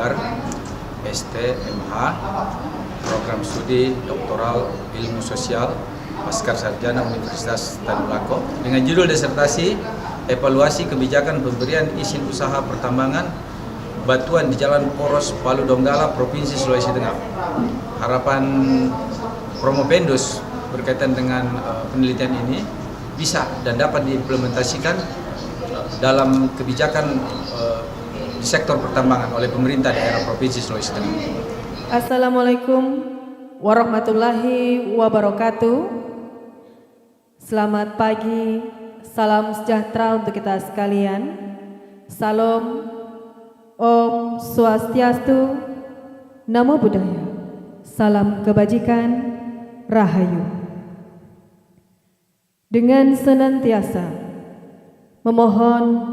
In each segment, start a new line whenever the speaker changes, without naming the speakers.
Jambar, STMH, program studi doktoral ilmu sosial, pasca sarjana Universitas Tadulako, dengan judul disertasi evaluasi kebijakan pemberian izin usaha pertambangan batuan di Jalan Poros Palu Donggala, Provinsi Sulawesi Tengah. Harapan Promopendus berkaitan dengan penelitian ini bisa dan dapat diimplementasikan dalam kebijakan di sektor pertambangan oleh pemerintah daerah Provinsi Sulawesi Tengah.
Assalamualaikum warahmatullahi wabarakatuh. Selamat pagi, salam sejahtera untuk kita sekalian. Salam, Om Swastiastu, Namo Buddhaya, salam kebajikan, Rahayu. Dengan senantiasa memohon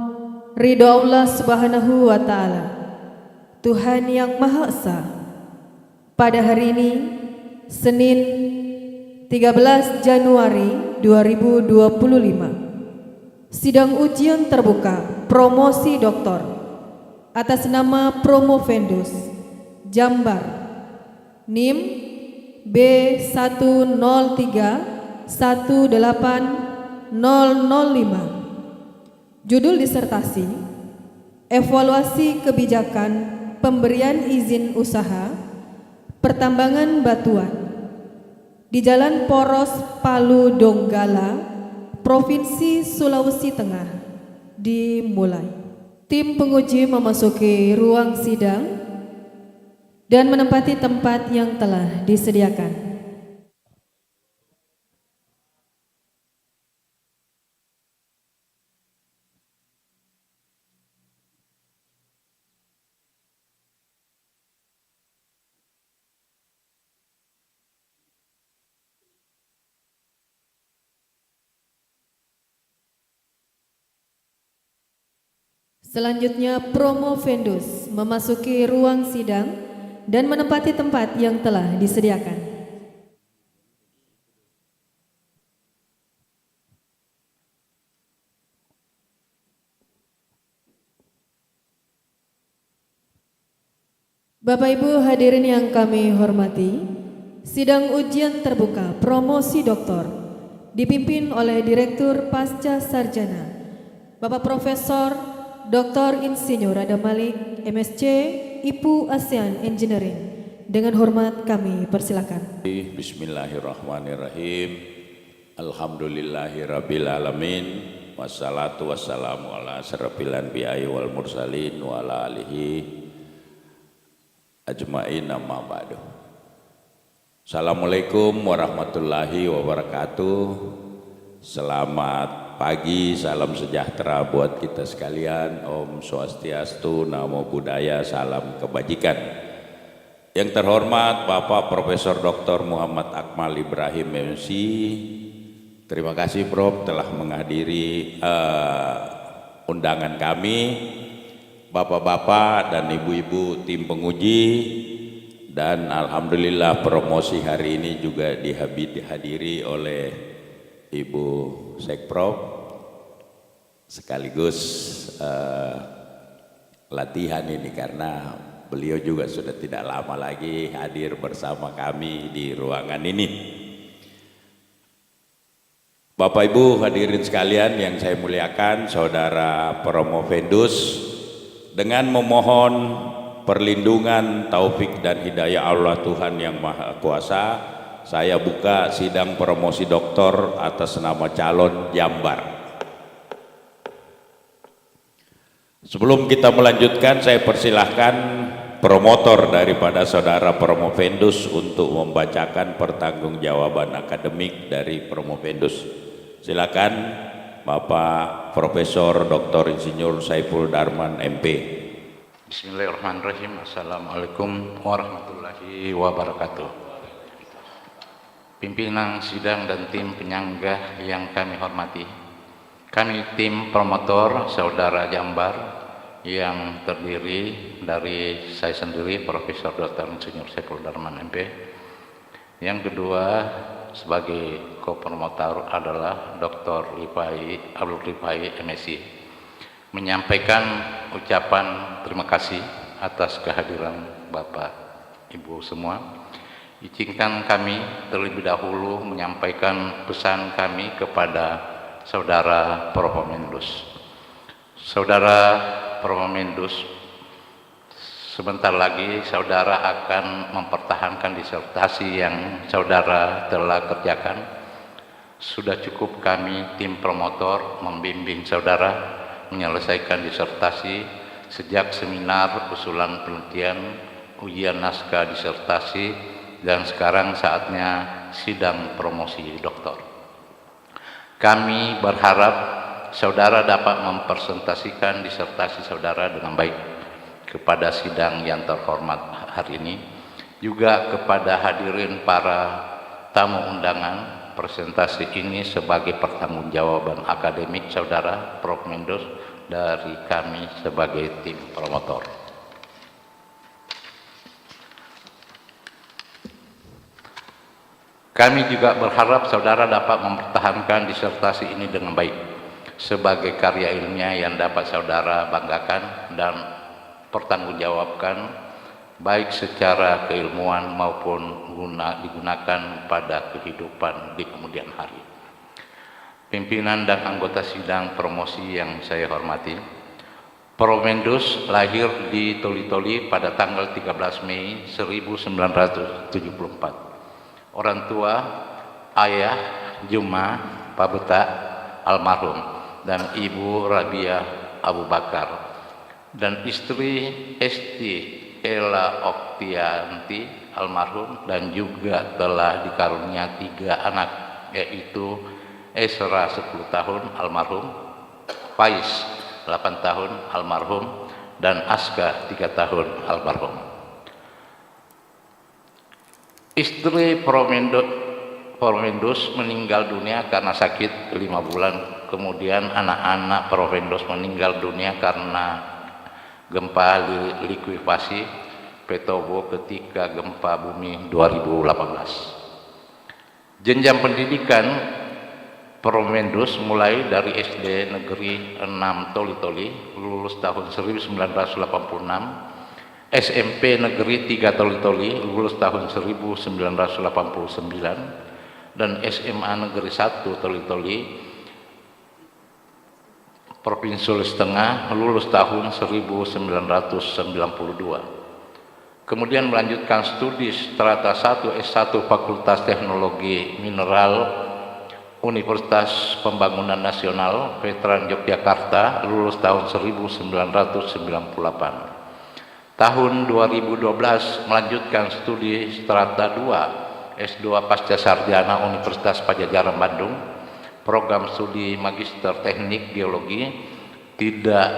ridho Allah Subhanahu wa Ta'ala, Tuhan yang Maha Esa, pada hari ini Senin 13 Januari 2025, sidang ujian terbuka promosi doktor atas nama Promopendus Jambar NIM B103-18005. Judul disertasi evaluasi kebijakan pemberian izin usaha pertambangan batuan di Jalan Poros Palu Donggala, Provinsi Sulawesi Tengah dimulai. Tim penguji memasuki ruang sidang dan menempati tempat yang telah disediakan. Selanjutnya Promopendus memasuki ruang sidang dan menempati tempat yang telah disediakan. Bapak Ibu hadirin yang kami hormati, sidang ujian terbuka promosi doktor dipimpin oleh Direktur Pasca Sarjana Bapak Profesor Dr. Insinyur Adam Malik, MSc, IPU ASEAN Engineering. Dengan hormat kami persilakan.
Bismillahirrahmanirrahim. Alhamdulillahirabbil alamin. Wassalatu wassalamu ala asyrafil anbiya'i wal mursalin wa ala alihi ajmain, amma ba'du. Assalamualaikum warahmatullahi wabarakatuh. Selamat pagi, salam sejahtera buat kita sekalian. Om Swastiastu, Namo Buddhaya, salam kebajikan. Yang terhormat Bapak Profesor Dr. Muhammad Akmal Ibrahim MC, terima kasih Prof telah menghadiri undangan kami. Bapak-bapak dan ibu-ibu tim penguji, dan alhamdulillah promosi hari ini juga dihadiri oleh Ibu Sekprov, sekaligus latihan ini karena beliau juga sudah tidak lama lagi hadir bersama kami di ruangan ini. Bapak Ibu hadirin sekalian yang saya muliakan, Saudara Promopendus, dengan memohon perlindungan, taufik dan hidayah Allah Tuhan yang Maha Kuasa, saya buka sidang promosi doktor atas nama calon Jambar. Sebelum kita melanjutkan, saya persilahkan promotor daripada Saudara Promopendus untuk membacakan pertanggungjawaban akademik dari Promopendus. Silakan Bapak Profesor Dr. Insinyur Saiful Darman MP.
Bismillahirrahmanirrahim. Assalamualaikum warahmatullahi wabarakatuh. Pimpinan sidang dan tim penyanggah yang kami hormati, kami tim promotor Saudara Jambar yang terdiri dari saya sendiri Profesor Dr. Insinyur Saiful Darman MP. Yang kedua sebagai co-promotor adalah Dr. Abdul Rifai MSc, menyampaikan ucapan terima kasih atas kehadiran Bapak Ibu semua. Izinkan kami terlebih dahulu menyampaikan pesan kami kepada Saudara Propamendus. Saudara Propamendus, sebentar lagi saudara akan mempertahankan disertasi yang saudara telah kerjakan. Sudah cukup kami tim promotor membimbing saudara menyelesaikan disertasi sejak seminar usulan penelitian, ujian naskah disertasi, dan sekarang saatnya sidang promosi doktor. Kami berharap saudara dapat mempresentasikan disertasi saudara dengan baik kepada sidang yang terhormat hari ini, juga kepada hadirin para tamu undangan. Presentasi ini sebagai pertanggungjawaban akademik saudara Propamendus dari kami sebagai tim promotor. Kami juga berharap saudara dapat mempertahankan disertasi ini dengan baik sebagai karya ilmiah yang dapat saudara banggakan dan pertanggungjawabkan baik secara keilmuan maupun digunakan pada kehidupan di kemudian hari. Pimpinan dan anggota sidang promosi yang saya hormati, Propamendus lahir di Toli-Toli pada tanggal 13 Mei 1974. Orang tua, ayah Juma Pabeta almarhum dan ibu Rabia Abu Bakar, dan istri Esti Ella Oktianti almarhum, dan juga telah dikarunia 3 anak, yaitu Esra 10 tahun almarhum, Faiz 8 tahun almarhum, dan Aska 3 tahun almarhum. Istri Propamendus meninggal dunia karena sakit 5 bulan. Kemudian anak-anak Propamendus meninggal dunia karena gempa likuifasi Petobo ketika gempa bumi 2018. Jenjang pendidikan Propamendus mulai dari SD Negeri 6 Toli-Toli, lulus tahun 1986, SMP Negeri 3 Toli-Toli, lulus tahun 1989, dan SMA Negeri 1 Toli-Toli, Provinsi Sulawesi Tengah, lulus tahun 1992. Kemudian melanjutkan studi strata 1 S1 Fakultas Teknologi Mineral Universitas Pembangunan Nasional Veteran Yogyakarta, lulus tahun 1998. Tahun 2012 melanjutkan studi strata 2 S2 Pasca Sarjana Universitas Padjadjaran Bandung, program studi Magister Teknik Geologi, tidak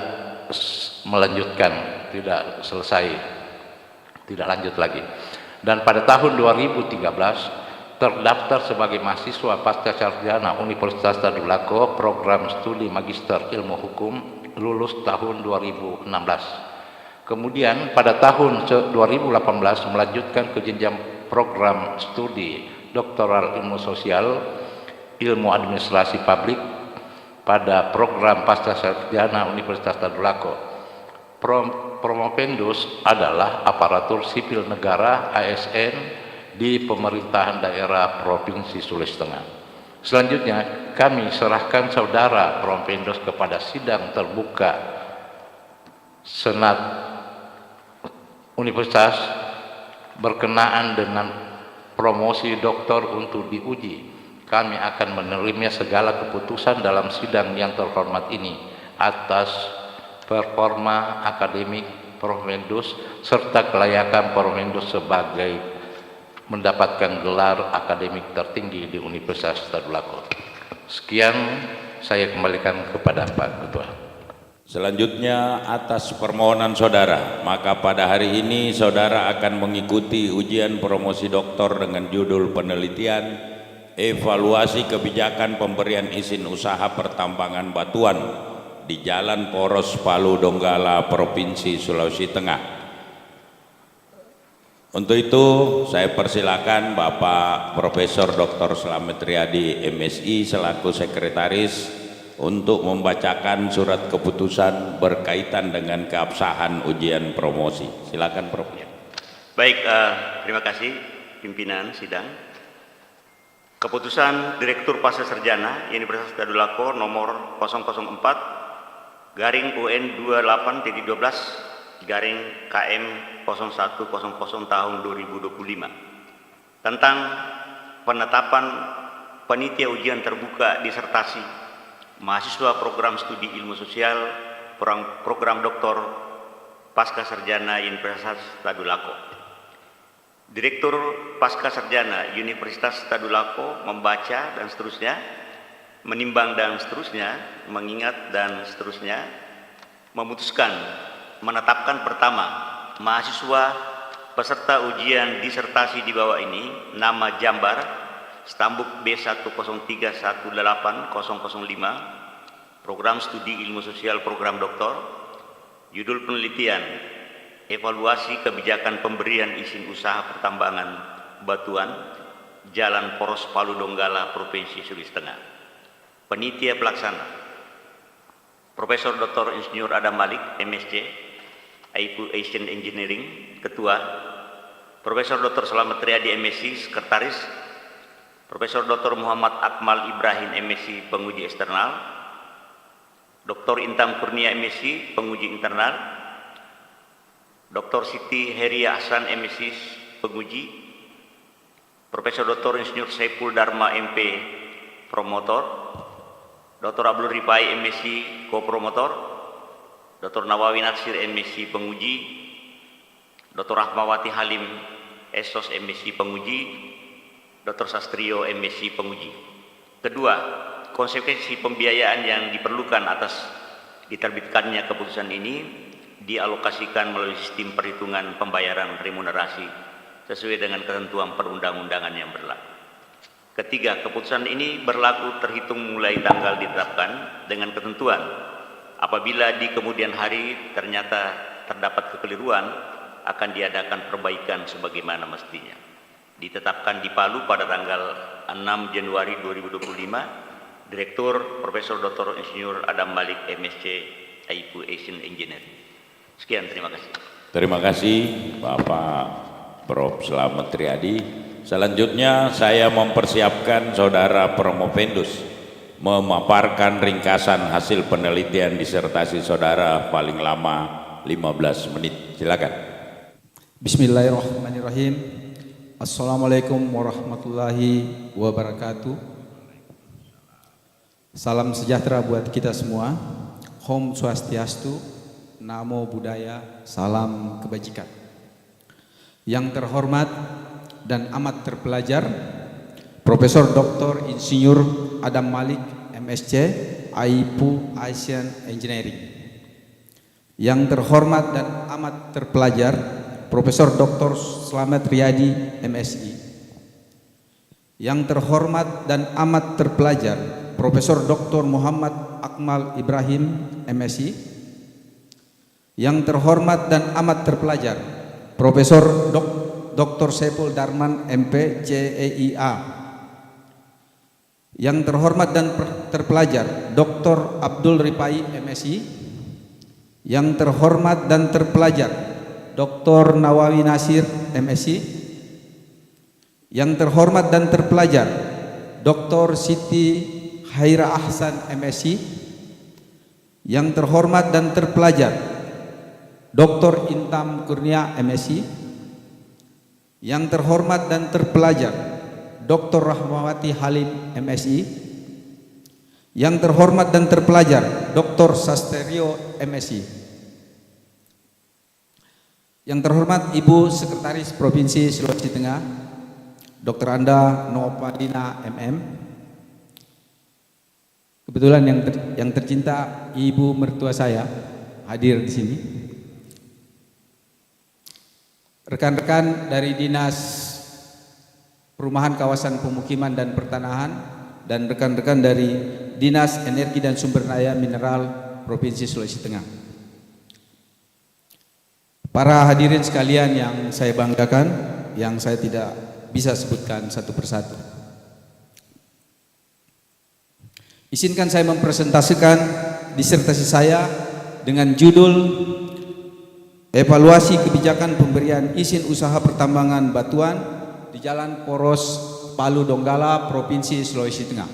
melanjutkan, tidak selesai, tidak lanjut lagi. Dan pada tahun 2013 terdaftar sebagai mahasiswa Pasca Sarjana Universitas Tadulako, program studi Magister Ilmu Hukum, lulus tahun 2016. Kemudian pada tahun 2018 melanjutkan ke jenjang program studi doktoral ilmu sosial, ilmu administrasi publik pada program pasca sarjana Universitas Tadulako. Propamendus adalah aparatur sipil negara ASN di pemerintahan daerah Provinsi Sulawesi Tengah. Selanjutnya kami serahkan saudara Propamendus kepada sidang terbuka Senat Universitas berkenaan dengan promosi doktor untuk diuji. Kami akan menerima segala keputusan dalam sidang yang terhormat ini atas performa akademik Propamendus serta kelayakan Propamendus sebagai mendapatkan gelar akademik tertinggi di Universitas Tadulako. Sekian, saya kembalikan kepada Pak Ketua.
Selanjutnya atas permohonan saudara, maka pada hari ini saudara akan mengikuti ujian promosi doktor dengan judul penelitian evaluasi kebijakan pemberian izin usaha pertambangan batuan di Jalan Poros Palu Donggala, Provinsi Sulawesi Tengah. Untuk itu saya persilakan Bapak Profesor Dr. Slamet Riyadi MSI selaku Sekretaris untuk membacakan surat keputusan berkaitan dengan keabsahan ujian promosi. Silakan Prof.
Baik, terima kasih pimpinan sidang. Keputusan Direktur Pasca Sarjana Universitas Tadulako nomor 001/28/12/KM0100 tahun 2025 tentang penetapan panitia ujian terbuka disertasi mahasiswa program studi ilmu sosial program doktor pasca sarjana Universitas Tadulako. Direktur Pasca Sarjana Universitas Tadulako membaca dan seterusnya, menimbang dan seterusnya, mengingat dan seterusnya, memutuskan menetapkan pertama mahasiswa peserta ujian disertasi di bawah ini nama Jambar stambuk B10318005 program studi ilmu sosial program doktor, judul penelitian evaluasi kebijakan pemberian izin usaha pertambangan batuan Jalan Poros Palu Donggala Provinsi Sulawesi Tengah. Panitia pelaksana Profesor Dr. Insinyur Adam Malik MSc IPU Asian Engineering Ketua, Profesor Dr. Slamet Riyadi MSc Sekretaris, Profesor Dr. Muhammad Akmal Ibrahim MSc Penguji Eksternal, Dr. Intam Kurnia MSc Penguji Internal, Dr. Siti Heria Hasan MSc Penguji, Profesor Dr. Insinyur Saiful Dharma MP Promotor, Dr. Abdul Rifai MSc Co-Promotor, Dr. Nawawi Natsir MSc Penguji, Dr. Rahmawati Halim Esos MSc Penguji, Dr. Sastrio MSc Penguji. Kedua, konsekuensi pembiayaan yang diperlukan atas diterbitkannya keputusan ini dialokasikan melalui sistem perhitungan pembayaran remunerasi sesuai dengan ketentuan perundang-undangan yang berlaku. Ketiga, keputusan ini berlaku terhitung mulai tanggal ditetapkan dengan ketentuan apabila di kemudian hari ternyata terdapat kekeliruan akan diadakan perbaikan sebagaimana mestinya. Ditetapkan di Palu pada tanggal 6 Januari 2025, Direktur Profesor Dr. Insinyur Adam Malik MSc IPU Asian Engineering. Sekian, terima kasih.
Terima kasih Bapak Prof. Slamet Riyadi. Selanjutnya saya mempersiapkan Saudara Promovendus memaparkan ringkasan hasil penelitian disertasi saudara paling lama 15 menit. Silakan.
Bismillahirrahmanirrahim. Assalamualaikum warahmatullahi wabarakatuh. Salam sejahtera buat kita semua. Om Swastiastu, Namo Buddhaya, salam kebajikan. Yang terhormat dan amat terpelajar Profesor Dr. Insinyur Adam Malik MSc IPU Asian Engineering. Yang terhormat dan amat terpelajar Profesor Dr. Slamet Riyadi MSI. Yang terhormat dan amat terpelajar Profesor Dr. Muhammad Akmal Ibrahim MSI. Yang terhormat dan amat terpelajar Profesor Dr. Saiful Darman MP CEIA. Yang terhormat dan terpelajar Dr. Abdul Rifai MSI. Yang terhormat dan terpelajar Dr. Nawawi Nasir MSI. Yang terhormat dan terpelajar Dr. Siti Haira Ahsan MSI. Yang terhormat dan terpelajar Dr. Intam Kurnia MSI. Yang terhormat dan terpelajar Dr. Rahmawati Halim MSI. Yang terhormat dan terpelajar Dr. Sastrio MSI. Yang terhormat Ibu Sekretaris Provinsi Sulawesi Tengah Dr. Anda Nopadina MM. Kebetulan yang tercinta Ibu mertua saya hadir di sini. Rekan-rekan dari Dinas Perumahan Kawasan Pemukiman dan Pertanahan dan rekan-rekan dari Dinas Energi dan Sumber Daya Mineral Provinsi Sulawesi Tengah. Para hadirin sekalian yang saya banggakan, yang saya tidak bisa sebutkan satu persatu. Izinkan saya mempresentasikan disertasi saya dengan judul Evaluasi Kebijakan Pemberian Izin Usaha Pertambangan Batuan di Jalan Poros Palu Donggala, Provinsi Sulawesi Tengah.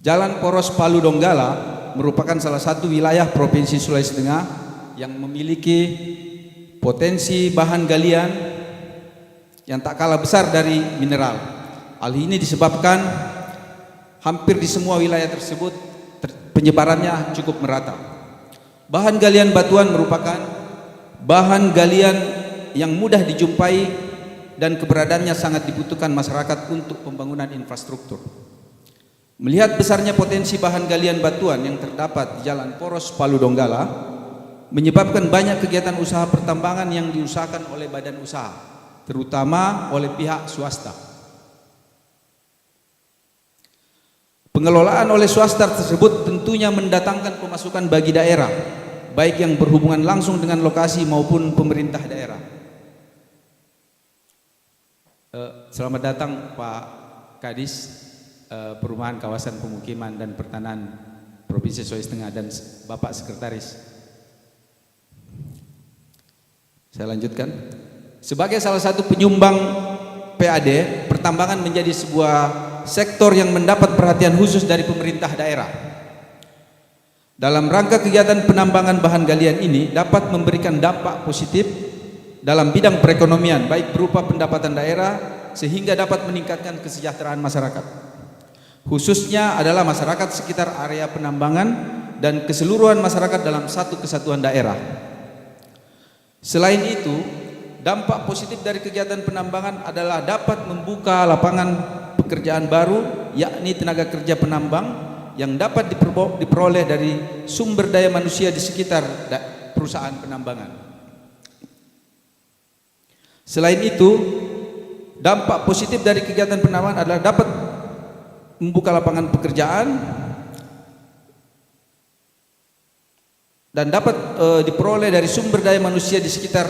Jalan Poros Palu Donggala merupakan salah satu wilayah Provinsi Sulawesi Tengah yang memiliki potensi bahan galian yang tak kalah besar dari mineral. Hal ini disebabkan hampir di semua wilayah tersebut penyebarannya cukup merata. Bahan galian batuan merupakan bahan galian yang mudah dijumpai dan keberadaannya sangat dibutuhkan masyarakat untuk pembangunan infrastruktur. Melihat besarnya potensi bahan galian batuan yang terdapat di Jalan Poros Palu Donggala menyebabkan banyak kegiatan usaha pertambangan yang diusahakan oleh badan usaha, terutama oleh pihak swasta. Pengelolaan oleh swasta tersebut tentunya mendatangkan pemasukan bagi daerah, baik yang berhubungan langsung dengan lokasi maupun pemerintah daerah. Selamat datang Pak Kadis Perumahan Kawasan Pemukiman dan Pertanahan Provinsi Sulawesi Tengah dan Bapak Sekretaris. Saya lanjutkan. Sebagai salah satu penyumbang PAD, pertambangan menjadi sebuah sektor yang mendapat perhatian khusus dari pemerintah daerah. Dalam rangka kegiatan penambangan bahan galian ini dapat memberikan dampak positif dalam bidang perekonomian, baik berupa pendapatan daerah sehingga dapat meningkatkan kesejahteraan masyarakat. Khususnya adalah masyarakat sekitar area penambangan dan keseluruhan masyarakat dalam satu kesatuan daerah. Selain itu, dampak positif dari kegiatan penambangan adalah dapat membuka lapangan pekerjaan baru, yakni tenaga kerja penambang yang dapat diperoleh dari sumber daya manusia di sekitar perusahaan penambangan. Selain itu, dampak positif dari kegiatan penambangan adalah dapat membuka lapangan pekerjaan dan dapat diperoleh dari sumber daya manusia di sekitar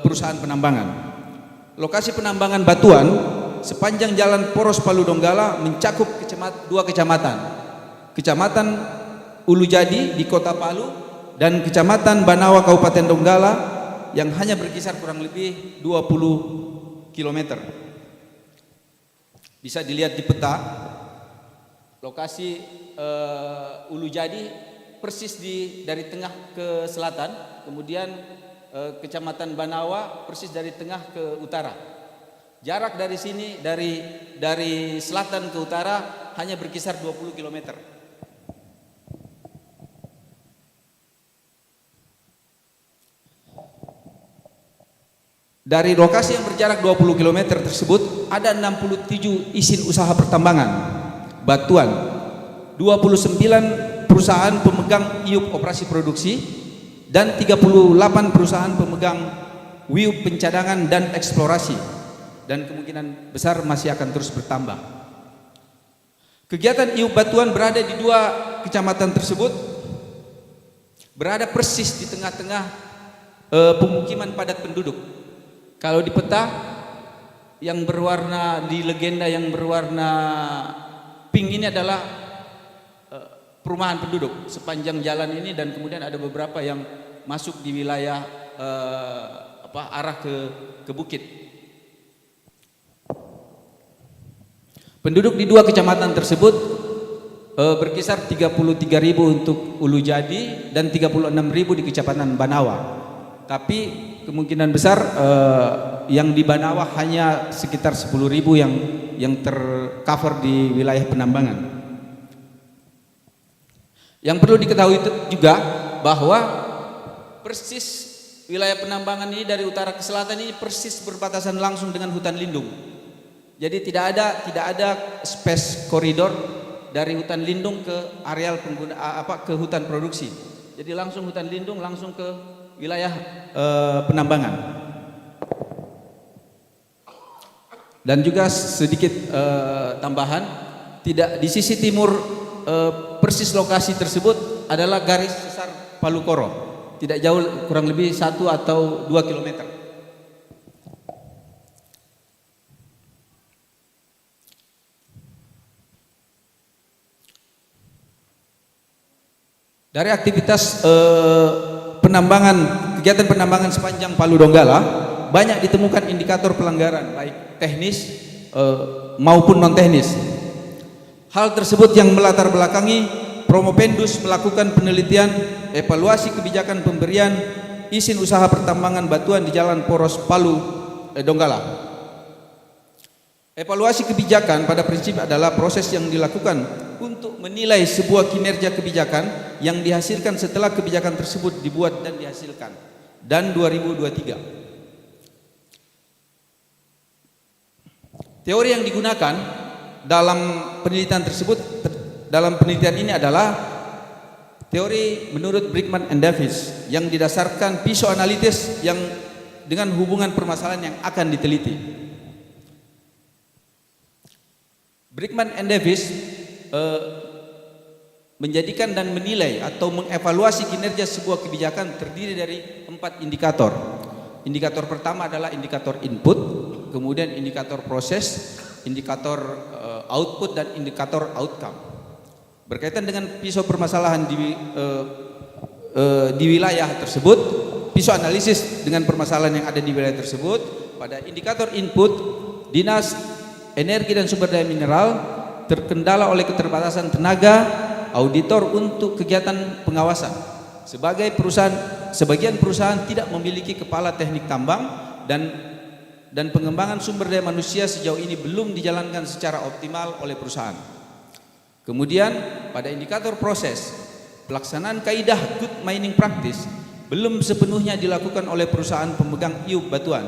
perusahaan penambangan. Lokasi penambangan batuan sepanjang Jalan Poros Palu Donggala mencakup dua kecamatan, Kecamatan Ulu Jadi di Kota Palu dan Kecamatan Banawa Kabupaten Donggala yang hanya berkisar kurang lebih 20 km. Bisa dilihat di peta lokasi Ulu Jadi persis dari tengah ke selatan, kemudian Kecamatan Banawa persis dari tengah ke utara. Jarak dari sini dari selatan ke utara hanya berkisar 20 km. Dari lokasi yang berjarak 20 km tersebut ada 67 izin usaha pertambangan batuan, 29 perusahaan pemegang IUP operasi produksi dan 38 perusahaan pemegang WIUP pencadangan dan eksplorasi, dan kemungkinan besar masih akan terus bertambah. Kegiatan IUP batuan berada di dua kecamatan tersebut, berada persis di tengah-tengah pemukiman padat penduduk. Kalau di peta yang berwarna, di legenda yang berwarna pink ini adalah perumahan penduduk sepanjang jalan ini, dan kemudian ada beberapa yang masuk di wilayah arah ke bukit. Penduduk di dua kecamatan tersebut berkisar 33.000 untuk Ulu Jadi dan 36.000 di Kecamatan Banawa. Tapi kemungkinan besar yang di Banawa hanya sekitar 10.000 yang tercover di wilayah penambangan. Yang perlu diketahui juga bahwa persis wilayah penambangan ini dari utara ke selatan ini persis berbatasan langsung dengan hutan lindung. Jadi tidak ada space koridor dari hutan lindung ke areal ke hutan produksi. Jadi langsung hutan lindung langsung ke wilayah penambangan. Dan juga sedikit tambahan, tidak di sisi timur persis lokasi tersebut adalah garis sesar Palu Koro. tidak jauh, kurang lebih 1 atau 2 kilometer. Dari aktivitas kegiatan penambangan sepanjang Palu Donggala banyak ditemukan indikator pelanggaran baik teknis maupun non teknis. Hal tersebut yang melatar belakangi Promopendus melakukan penelitian evaluasi kebijakan pemberian izin usaha pertambangan batuan di Jalan Poros Palu Donggala. Evaluasi kebijakan pada prinsip adalah proses yang dilakukan untuk menilai sebuah kinerja kebijakan yang dihasilkan setelah kebijakan tersebut dibuat dan dihasilkan. Dan 2023. Teori yang digunakan dalam penelitian tersebut, dalam penelitian ini adalah teori menurut Brickman and Davis yang didasarkan psikoanalitis yang dengan hubungan permasalahan yang akan diteliti. Brickman and Davis menjadikan dan menilai atau mengevaluasi kinerja sebuah kebijakan terdiri dari 4 indikator. Indikator pertama adalah indikator input, kemudian indikator proses, indikator output, dan indikator outcome. Berkaitan dengan pisau permasalahan di wilayah tersebut, pisau analisis dengan permasalahan yang ada di wilayah tersebut, pada indikator input, Dinas Energi dan Sumber Daya Mineral terkendala oleh keterbatasan tenaga auditor untuk kegiatan pengawasan. Sebagian perusahaan tidak memiliki kepala teknik tambang dan pengembangan sumber daya manusia sejauh ini belum dijalankan secara optimal oleh perusahaan. Kemudian pada indikator proses, pelaksanaan kaidah good mining practice belum sepenuhnya dilakukan oleh perusahaan pemegang iup batuan.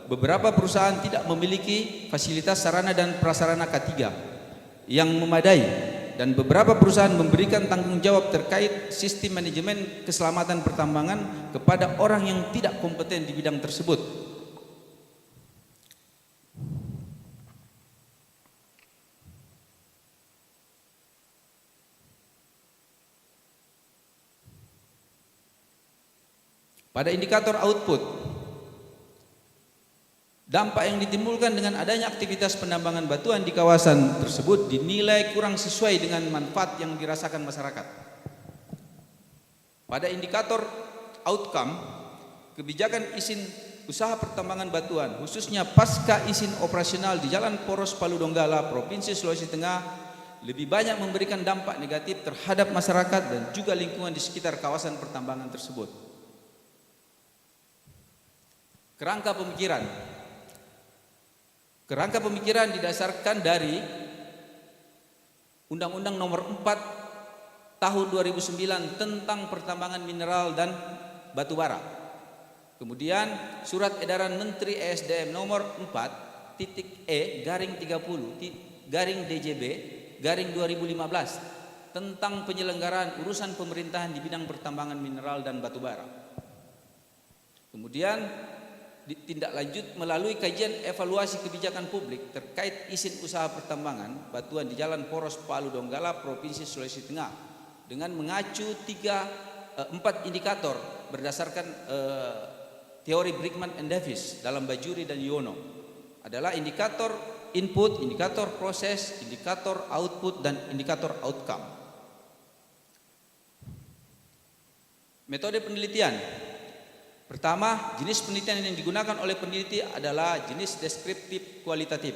Beberapa perusahaan tidak memiliki fasilitas sarana dan prasarana K3 yang memadai, dan beberapa perusahaan memberikan tanggung jawab terkait sistem manajemen keselamatan pertambangan kepada orang yang tidak kompeten di bidang tersebut. Pada indikator output, dampak yang ditimbulkan dengan adanya aktivitas penambangan batuan di kawasan tersebut dinilai kurang sesuai dengan manfaat yang dirasakan masyarakat. Pada indikator outcome, kebijakan izin usaha pertambangan batuan khususnya pasca izin operasional di Jalan Poros Palu Donggala, Provinsi Sulawesi Tengah lebih banyak memberikan dampak negatif terhadap masyarakat dan juga lingkungan di sekitar kawasan pertambangan tersebut. Kerangka pemikiran didasarkan dari Undang-Undang Nomor 4 Tahun 2009 tentang pertambangan mineral dan batu bara. Kemudian Surat Edaran Menteri ESDM Nomor 4.E/30-DJB/2015 tentang penyelenggaraan urusan pemerintahan di bidang pertambangan mineral dan batu bara. Kemudian ditindaklanjut melalui kajian evaluasi kebijakan publik terkait izin usaha pertambangan batuan di Jalan Poros Palu Donggala, Provinsi Sulawesi Tengah dengan mengacu 4 indikator berdasarkan teori Brickman and Davis dalam Bajuri dan Yono adalah indikator input, indikator proses, indikator output, dan indikator outcome. Metode penelitian. Pertama, jenis penelitian yang digunakan oleh peneliti adalah jenis deskriptif kualitatif.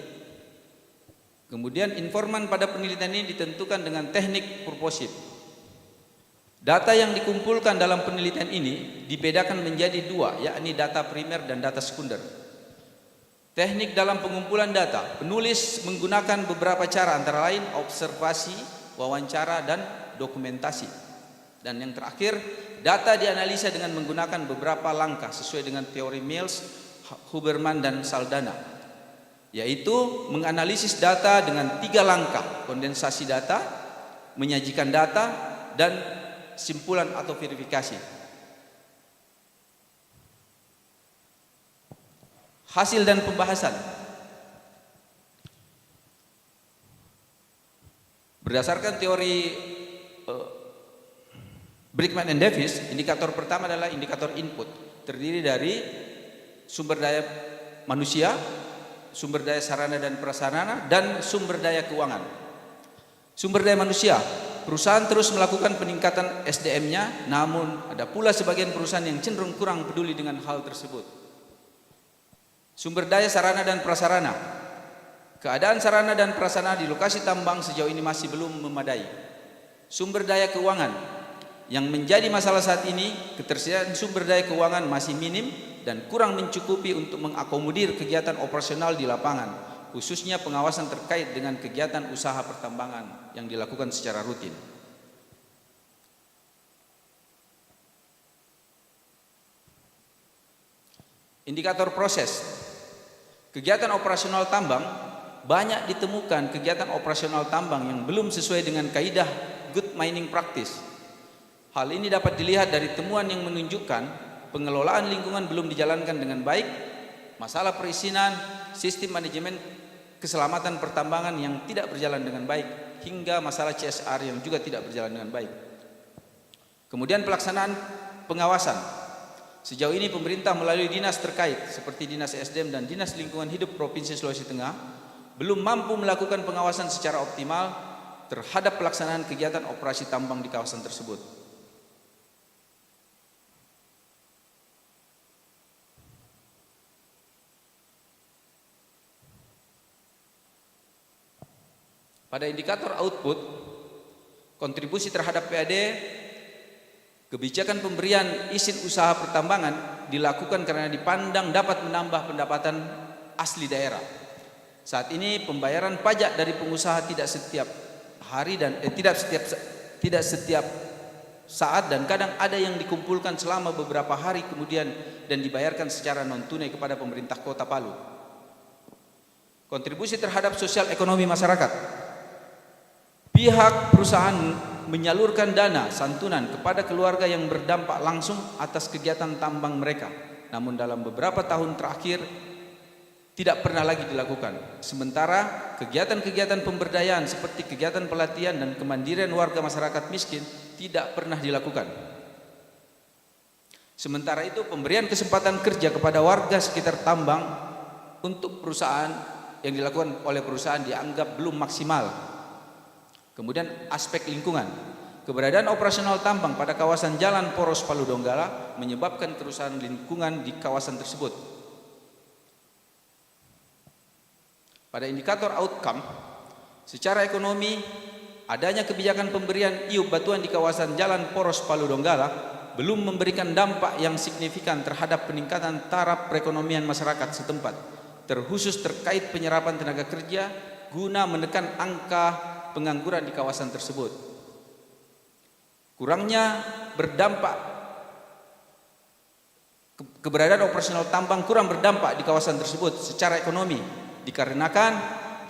Kemudian informan pada penelitian ini ditentukan dengan teknik purposif. Data yang dikumpulkan dalam penelitian ini dibedakan menjadi 2, yakni data primer dan data sekunder. Teknik dalam pengumpulan data, penulis menggunakan beberapa cara antara lain observasi, wawancara, dan dokumentasi. Dan yang terakhir, data dianalisa dengan menggunakan beberapa langkah sesuai dengan teori Mills, Huberman, dan Saldana, yaitu menganalisis data dengan 3 langkah: kondensasi data, menyajikan data, dan simpulan atau verifikasi. Hasil dan pembahasan. Berdasarkan teori Brickman and Davis, indikator pertama adalah indikator input, terdiri dari sumber daya manusia, sumber daya sarana dan prasarana, dan sumber daya keuangan. Sumber daya manusia, perusahaan terus melakukan peningkatan SDM-nya, namun ada pula sebagian perusahaan yang cenderung kurang peduli dengan hal tersebut. Sumber daya sarana dan prasarana, keadaan sarana dan prasarana di lokasi tambang sejauh ini masih belum memadai. Sumber daya keuangan, yang menjadi masalah saat ini, ketersediaan sumber daya keuangan masih minim dan kurang mencukupi untuk mengakomodir kegiatan operasional di lapangan, khususnya pengawasan terkait dengan kegiatan usaha pertambangan yang dilakukan secara rutin. Indikator proses. Kegiatan operasional tambang, banyak ditemukan kegiatan operasional tambang yang belum sesuai dengan kaidah good mining practice. Hal ini dapat dilihat dari temuan yang menunjukkan pengelolaan lingkungan belum dijalankan dengan baik, masalah perizinan, sistem manajemen keselamatan pertambangan yang tidak berjalan dengan baik, hingga masalah CSR yang juga tidak berjalan dengan baik. Kemudian pelaksanaan pengawasan. Sejauh ini pemerintah melalui dinas terkait seperti Dinas SDM dan Dinas Lingkungan Hidup Provinsi Sulawesi Tengah belum mampu melakukan pengawasan secara optimal terhadap pelaksanaan kegiatan operasi tambang di kawasan tersebut. Pada indikator output, kontribusi terhadap PAD, kebijakan pemberian izin usaha pertambangan dilakukan karena dipandang dapat menambah pendapatan asli daerah. Saat ini pembayaran pajak dari pengusaha tidak setiap hari dan tidak setiap saat, dan kadang ada yang dikumpulkan selama beberapa hari kemudian dan dibayarkan secara non tunai kepada pemerintah Kota Palu. Kontribusi terhadap sosial ekonomi masyarakat. Pihak perusahaan menyalurkan dana santunan kepada keluarga yang berdampak langsung atas kegiatan tambang mereka. Namun dalam beberapa tahun terakhir tidak pernah lagi dilakukan. Sementara kegiatan-kegiatan pemberdayaan seperti kegiatan pelatihan dan kemandirian warga masyarakat miskin tidak pernah dilakukan. Sementara itu pemberian kesempatan kerja kepada warga sekitar tambang untuk perusahaan yang dilakukan oleh perusahaan dianggap belum maksimal. Kemudian aspek lingkungan. Keberadaan operasional tambang pada kawasan Jalan Poros Palu Donggala menyebabkan kerusakan lingkungan di kawasan tersebut. Pada indikator outcome, secara ekonomi, adanya kebijakan pemberian iup batuan di kawasan Jalan Poros Palu Donggala belum memberikan dampak yang signifikan terhadap peningkatan taraf perekonomian masyarakat setempat, terkhusus terkait penyerapan tenaga kerja guna menekan angka pengangguran di kawasan tersebut. Kurangnya berdampak, keberadaan operasional tambang kurang berdampak di kawasan tersebut secara ekonomi dikarenakan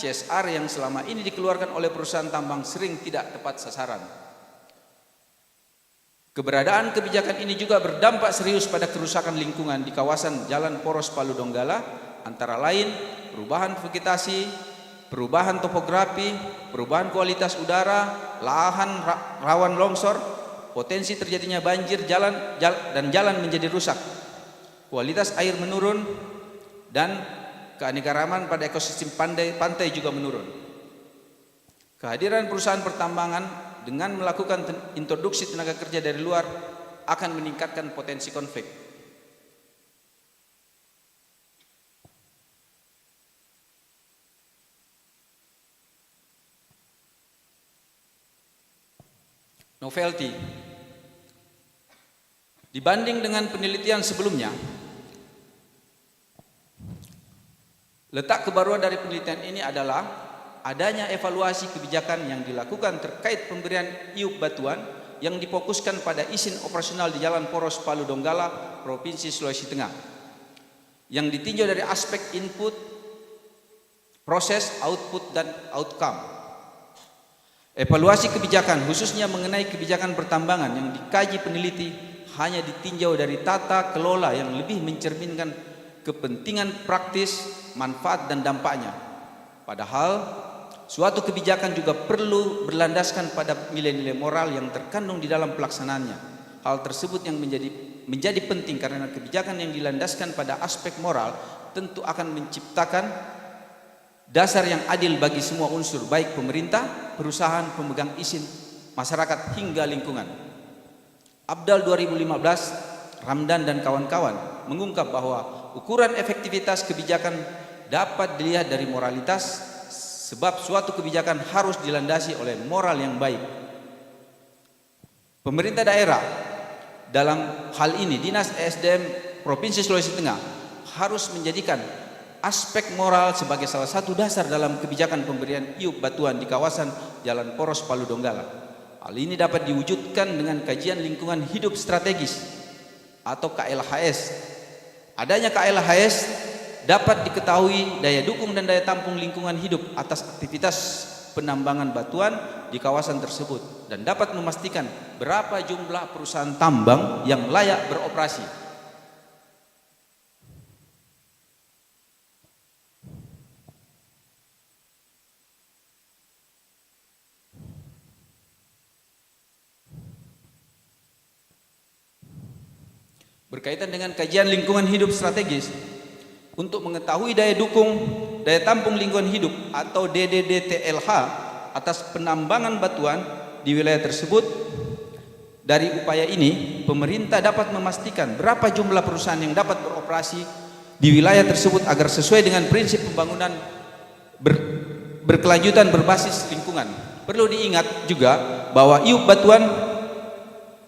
CSR yang selama ini dikeluarkan oleh perusahaan tambang sering tidak tepat sasaran. Keberadaan kebijakan ini juga berdampak serius pada kerusakan lingkungan di kawasan Jalan Poros Palu Donggala, antara lain perubahan vegetasi, perubahan topografi, perubahan kualitas udara, lahan rawan longsor, potensi terjadinya banjir, dan jalan menjadi rusak, kualitas air menurun, dan keanekaragaman pada ekosistem pantai juga menurun. Kehadiran perusahaan pertambangan dengan melakukan introduksi tenaga kerja dari luar akan meningkatkan potensi konflik. Novelty. Dibanding dengan penelitian sebelumnya, letak kebaruan dari penelitian ini adalah adanya evaluasi kebijakan yang dilakukan terkait pemberian iup batuan yang difokuskan pada izin operasional di Jalan Poros Palu Donggala, Provinsi Sulawesi Tengah, yang ditinjau dari aspek input, proses, output, dan outcome. Evaluasi kebijakan khususnya mengenai kebijakan pertambangan yang dikaji peneliti hanya ditinjau dari tata kelola yang lebih mencerminkan kepentingan praktis, manfaat, dan dampaknya. Padahal suatu kebijakan juga perlu berlandaskan pada nilai-nilai moral yang terkandung di dalam pelaksanaannya. Hal tersebut yang menjadi penting karena kebijakan yang dilandaskan pada aspek moral tentu akan menciptakan dasar yang adil bagi semua unsur, baik pemerintah, perusahaan, pemegang izin, masyarakat hingga lingkungan. Abdal 2015, Ramdan dan kawan-kawan mengungkap bahwa ukuran efektivitas kebijakan dapat dilihat dari moralitas, sebab suatu kebijakan harus dilandasi oleh moral yang baik. Pemerintah daerah, dalam hal ini Dinas ESDM Provinsi Sulawesi Tengah, harus menjadikan aspek moral sebagai salah satu dasar dalam kebijakan pemberian IUP batuan di kawasan Jalan Poros Palu Donggala. Hal ini dapat diwujudkan dengan kajian lingkungan hidup strategis atau KLHS. Adanya KLHS dapat diketahui daya dukung dan daya tampung lingkungan hidup atas aktivitas penambangan batuan di kawasan tersebut dan dapat memastikan berapa jumlah perusahaan tambang yang layak beroperasi. Berkaitan dengan kajian lingkungan hidup strategis, untuk mengetahui daya dukung, daya tampung lingkungan hidup atau DDDTLH atas penambangan batuan di wilayah tersebut, dari upaya ini pemerintah dapat memastikan berapa jumlah perusahaan yang dapat beroperasi di wilayah tersebut agar sesuai dengan prinsip pembangunan berkelanjutan berbasis lingkungan. Perlu diingat juga bahwa IUP batuan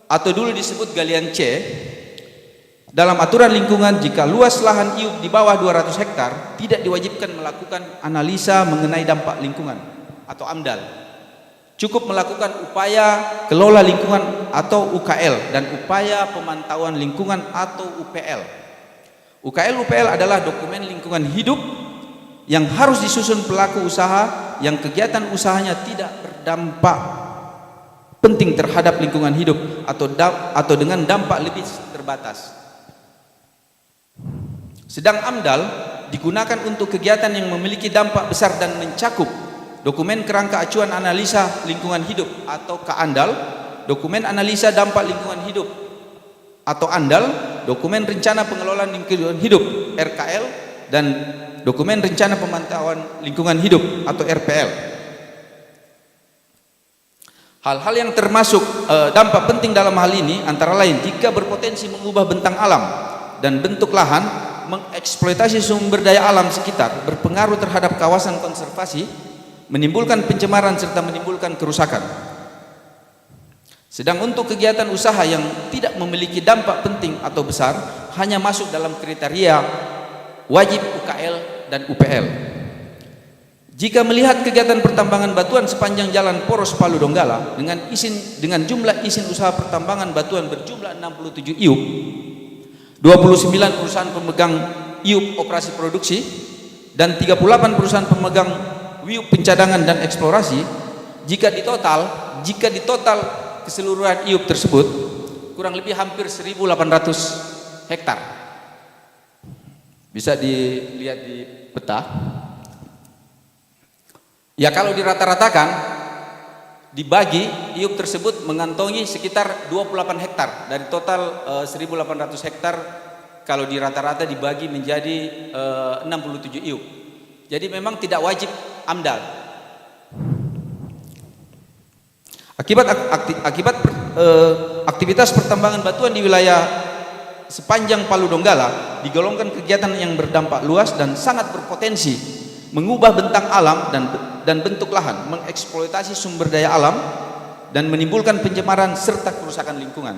atau dulu disebut galian C, dalam aturan lingkungan, jika luas lahan IUP di bawah 200 hektar tidak diwajibkan melakukan analisa mengenai dampak lingkungan atau AMDAL. Cukup melakukan upaya kelola lingkungan atau UKL dan upaya pemantauan lingkungan atau UPL. UKL-UPL adalah dokumen lingkungan hidup yang harus disusun pelaku usaha yang kegiatan usahanya tidak berdampak penting terhadap lingkungan hidup atau dengan dampak lebih terbatas. Sedang AMDAL digunakan untuk kegiatan yang memiliki dampak besar dan mencakup dokumen kerangka acuan analisa lingkungan hidup atau KANDAL, dokumen analisa dampak lingkungan hidup atau ANDAL, dokumen rencana pengelolaan lingkungan hidup RKL, dan dokumen rencana pemantauan lingkungan hidup atau RPL. Hal-hal yang termasuk dampak penting dalam hal ini antara lain jika berpotensi mengubah bentang alam dan bentuk lahan, mengeksploitasi sumber daya alam sekitar, berpengaruh terhadap kawasan konservasi, menimbulkan pencemaran serta menimbulkan kerusakan. Sedang untuk kegiatan usaha yang tidak memiliki dampak penting atau besar hanya masuk dalam kriteria wajib UKL dan UPL. Jika melihat kegiatan pertambangan batuan sepanjang Jalan Poros Palu Donggala dengan jumlah izin usaha pertambangan batuan berjumlah 67 IUP, 29 perusahaan pemegang IUP operasi produksi dan 38 perusahaan pemegang IUP pencadangan dan eksplorasi, jika ditotal keseluruhan IUP tersebut kurang lebih hampir 1.800 hektar. Bisa dilihat di peta. Ya, kalau dirata-ratakan dibagi, IUP tersebut mengantongi sekitar 28 hektar dari total 1.800 hektar. Kalau dirata-rata dibagi menjadi 67 IUP. Jadi memang tidak wajib AMDAL. Akibat aktivitas pertambangan batuan di wilayah sepanjang Palu Donggala digolongkan kegiatan yang berdampak luas dan sangat berpotensi mengubah bentang alam dan bentuk lahan, mengeksploitasi sumber daya alam dan menimbulkan pencemaran serta kerusakan lingkungan.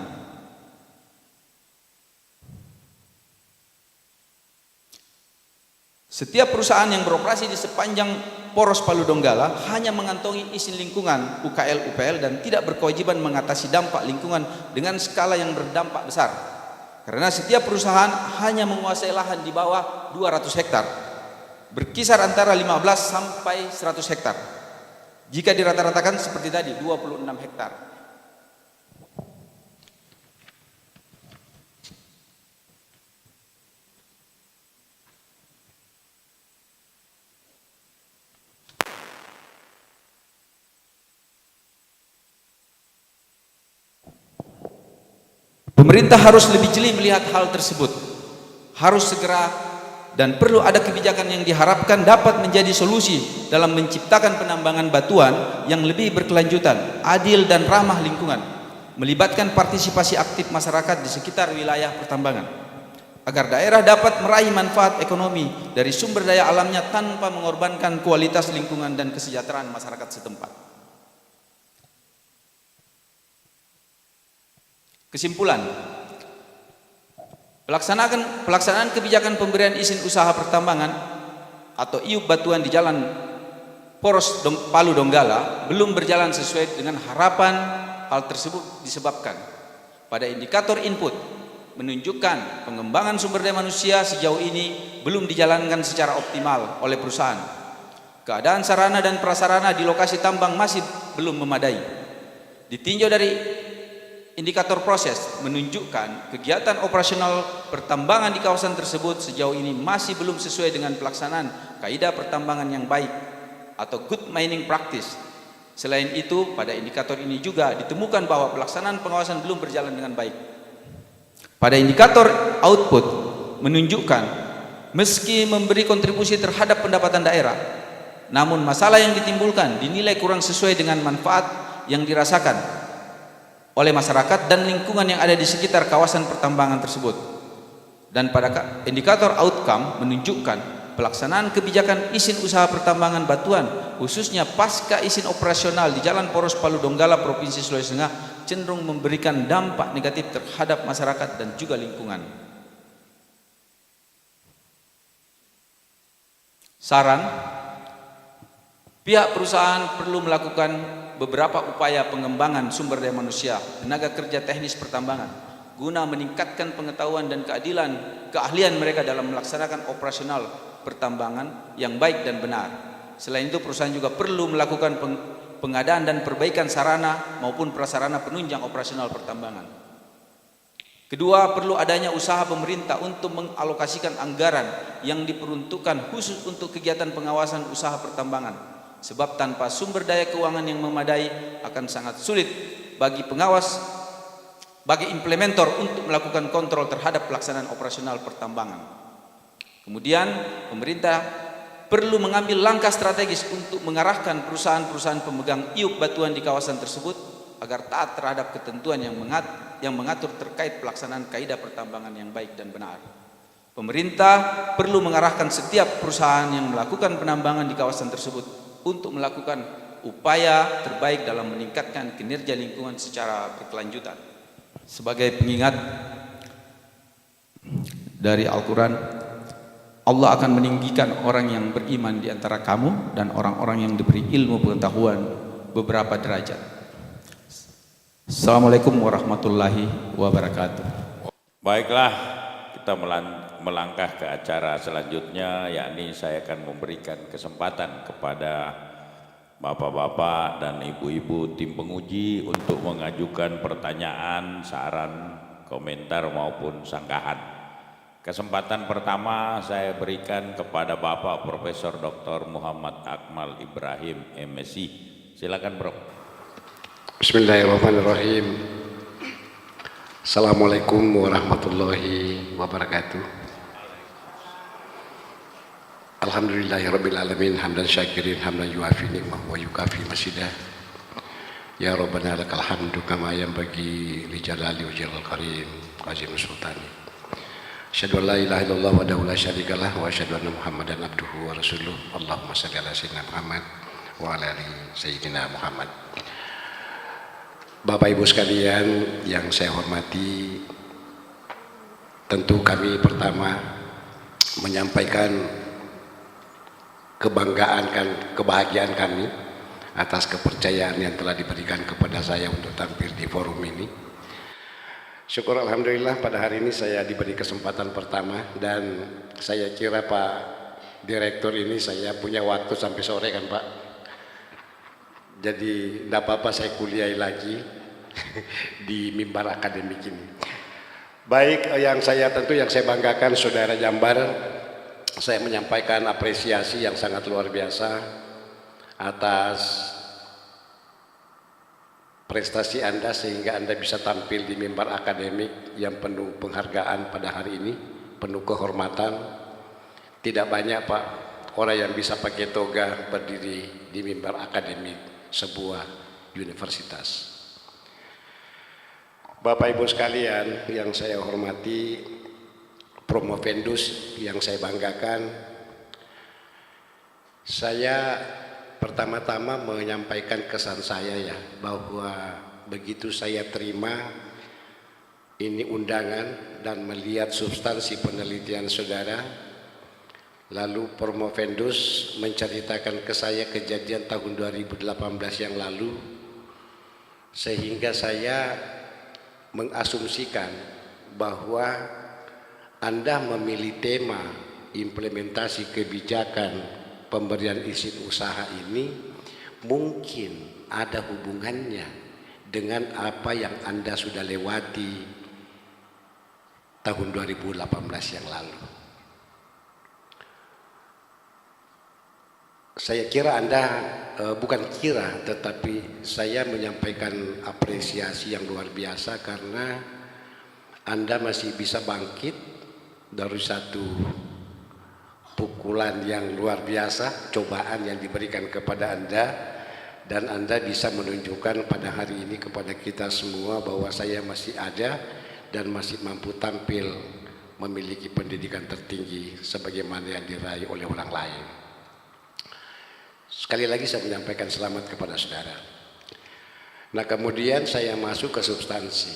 Setiap perusahaan yang beroperasi di sepanjang Poros Palu Donggala hanya mengantongi izin lingkungan UKL UPL dan tidak berkewajiban mengatasi dampak lingkungan dengan skala yang berdampak besar. Karena setiap perusahaan hanya menguasai lahan di bawah 200 hektar, berkisar antara 15 sampai 100 hektar. Jika dirata-ratakan seperti tadi 26 hektar. Pemerintah harus lebih jeli melihat hal tersebut. Harus segera dan perlu ada kebijakan yang diharapkan dapat menjadi solusi dalam menciptakan penambangan batuan yang lebih berkelanjutan, adil dan ramah lingkungan, melibatkan partisipasi aktif masyarakat di sekitar wilayah pertambangan, agar daerah dapat meraih manfaat ekonomi dari sumber daya alamnya tanpa mengorbankan kualitas lingkungan dan kesejahteraan masyarakat setempat. Kesimpulan, pelaksanaan kebijakan pemberian izin usaha pertambangan atau IUP batuan di Jalan Poros Palu Donggala belum berjalan sesuai dengan harapan. Hal tersebut disebabkan pada indikator input menunjukkan pengembangan sumber daya manusia sejauh ini belum dijalankan secara optimal oleh perusahaan. Keadaan sarana dan prasarana di lokasi tambang masih belum memadai. Ditinjau dari indikator proses menunjukkan kegiatan operasional pertambangan di kawasan tersebut sejauh ini masih belum sesuai dengan pelaksanaan kaidah pertambangan yang baik atau good mining practice. Selain itu, pada indikator ini juga ditemukan bahwa pelaksanaan pengawasan belum berjalan dengan baik. Pada indikator output menunjukkan meski memberi kontribusi terhadap pendapatan daerah, namun masalah yang ditimbulkan dinilai kurang sesuai dengan manfaat yang dirasakan oleh masyarakat dan lingkungan yang ada di sekitar kawasan pertambangan tersebut. Dan pada indikator outcome menunjukkan pelaksanaan kebijakan izin usaha pertambangan batuan khususnya pasca izin operasional di Jalan Poros Palu Donggala Provinsi Sulawesi Tengah cenderung memberikan dampak negatif terhadap masyarakat dan juga lingkungan. Saran, pihak perusahaan perlu melakukan beberapa upaya pengembangan sumber daya manusia, tenaga kerja teknis pertambangan guna meningkatkan pengetahuan dan keahlian mereka dalam melaksanakan operasional pertambangan yang baik dan benar. Selain itu, perusahaan juga perlu melakukan pengadaan dan perbaikan sarana maupun prasarana penunjang operasional pertambangan. Kedua, perlu adanya usaha pemerintah untuk mengalokasikan anggaran yang diperuntukkan khusus untuk kegiatan pengawasan usaha pertambangan. Sebab tanpa sumber daya keuangan yang memadai akan sangat sulit bagi pengawas, bagi implementer untuk melakukan kontrol terhadap pelaksanaan operasional pertambangan. Kemudian, pemerintah perlu mengambil langkah strategis untuk mengarahkan perusahaan-perusahaan pemegang IUP batuan di kawasan tersebut agar taat terhadap ketentuan yang mengatur terkait pelaksanaan kaidah pertambangan yang baik dan benar. Pemerintah perlu mengarahkan setiap perusahaan yang melakukan penambangan di kawasan tersebut untuk melakukan upaya terbaik dalam meningkatkan kinerja lingkungan secara berkelanjutan. Sebagai pengingat dari Al-Quran, Allah akan meninggikan orang yang beriman di antara kamu dan orang-orang yang diberi ilmu pengetahuan beberapa derajat. Assalamualaikum warahmatullahi wabarakatuh.
Baiklah, kita melangkah ke acara selanjutnya, yakni saya akan memberikan kesempatan kepada bapak-bapak dan ibu-ibu tim penguji untuk mengajukan pertanyaan, saran, komentar maupun sanggahan. Kesempatan pertama saya berikan kepada Bapak Profesor Dr. Muhammad Akmal Ibrahim, MSc. Silakan, Bro.
Bismillahirrahmanirrahim. Assalamualaikum warahmatullahi wabarakatuh. Alhamdulillahirabbil alamin hamdan syakirin hamdan yuafi ni'mah wa yukafi masidah. Ya Rabbana lakal hamdu kama yanbaghi li jalali wajhil karim azim sultani. Asyhadu an la ilaha illallah wahdahu la syarikalah wa asyhadu anna Muhammadan abduhu wa rasuluh. Allahumma shalli ala sayyidina Muhammad wa ala ali sayyidina Muhammad. Bapak Ibu sekalian yang saya hormati, tentu kami pertama menyampaikan kebahagiaan kami atas kepercayaan yang telah diberikan kepada saya untuk tampil di forum ini. Syukur alhamdulillah pada hari ini saya diberi kesempatan pertama, dan saya kira Pak Direktur ini saya punya waktu sampai sore kan Pak. Jadi tidak apa-apa saya kuliah lagi di mimbar akademik ini. Baik, yang saya banggakan Saudara Jambar, saya menyampaikan apresiasi yang sangat luar biasa atas prestasi Anda sehingga Anda bisa tampil di mimbar akademik yang penuh penghargaan pada hari ini, penuh kehormatan. Tidak banyak Pak orang yang bisa pakai toga berdiri di mimbar akademik sebuah universitas. Bapak Ibu sekalian yang saya hormati, promovendus yang saya banggakan, saya pertama-tama menyampaikan kesan saya ya, bahwa begitu saya terima ini undangan dan melihat substansi penelitian saudara, lalu promovendus menceritakan ke saya kejadian tahun 2018 yang lalu, sehingga saya mengasumsikan bahwa Anda memilih tema implementasi kebijakan pemberian izin usaha ini mungkin ada hubungannya dengan apa yang Anda sudah lewati tahun 2018 yang lalu. Saya kira Anda, bukan kira, tetapi saya menyampaikan apresiasi yang luar biasa karena Anda masih bisa bangkit dari satu pukulan yang luar biasa, cobaan yang diberikan kepada Anda, dan Anda bisa menunjukkan pada hari ini kepada kita semua bahwa saya masih ada dan masih mampu tampil memiliki pendidikan tertinggi sebagaimana yang diraih oleh orang lain. Sekali lagi saya menyampaikan selamat kepada saudara. Nah, kemudian saya masuk ke substansi.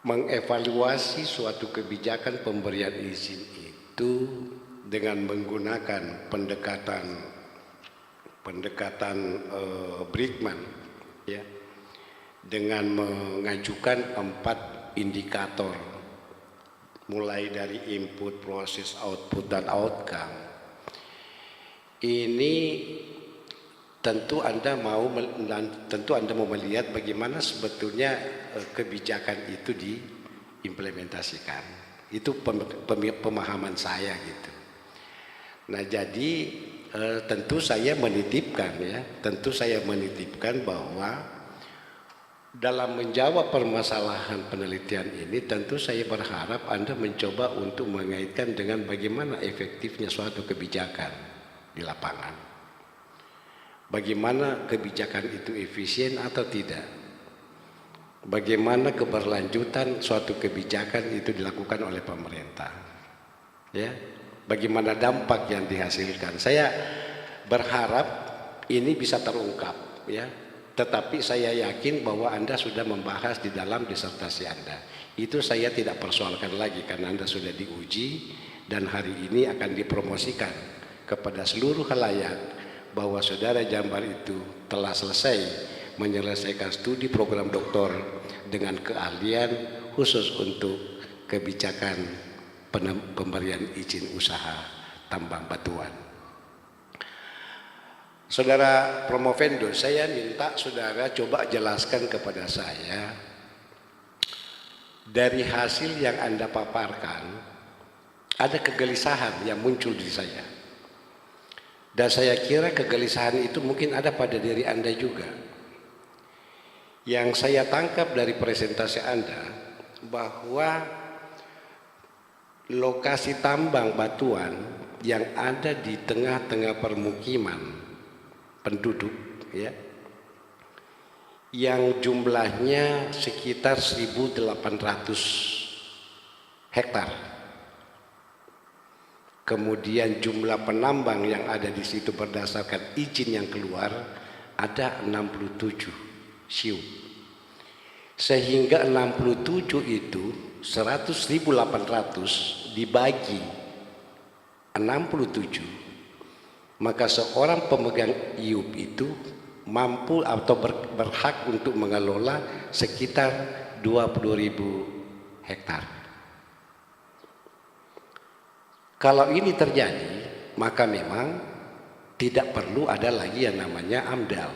Mengevaluasi suatu kebijakan pemberian izin itu dengan menggunakan pendekatan Brickman, ya, dengan mengajukan 4 indikator, mulai dari input, proses, output, dan outcome. Ini tentu Anda mau melihat bagaimana sebetulnya kebijakan itu diimplementasikan. Itu pemahaman saya gitu. Nah, jadi tentu saya menitipkan bahwa dalam menjawab permasalahan penelitian ini, tentu saya berharap Anda mencoba untuk mengaitkan dengan bagaimana efektifnya suatu kebijakan di lapangan. Bagaimana kebijakan itu efisien atau tidak? Bagaimana keberlanjutan suatu kebijakan itu dilakukan oleh pemerintah? Ya, bagaimana dampak yang dihasilkan? Saya berharap ini bisa terungkap, ya. Tetapi saya yakin bahwa Anda sudah membahas di dalam disertasi Anda. Itu saya tidak persoalkan lagi karena Anda sudah diuji dan hari ini akan dipromosikan kepada seluruh khalayak bahwa saudara Jambar itu telah selesai menyelesaikan studi program doktor dengan keahlian khusus untuk kebijakan pemberian izin usaha tambang batuan. Saudara promovendus, saya minta saudara coba jelaskan kepada saya dari hasil yang Anda paparkan, ada kegelisahan yang muncul di saya. Dan saya kira kegelisahan itu mungkin ada pada diri Anda juga. Yang saya tangkap dari presentasi Anda bahwa lokasi tambang batuan yang ada di tengah-tengah permukiman penduduk, ya, yang jumlahnya sekitar 1.800 hektar. Kemudian jumlah penambang yang ada di situ berdasarkan izin yang keluar ada 67 siu. Sehingga 67 itu 100.800 dibagi 67, maka seorang pemegang IUP itu mampu atau berhak untuk mengelola sekitar 20.000 hektar. Kalau ini terjadi, maka memang tidak perlu ada lagi yang namanya AMDAL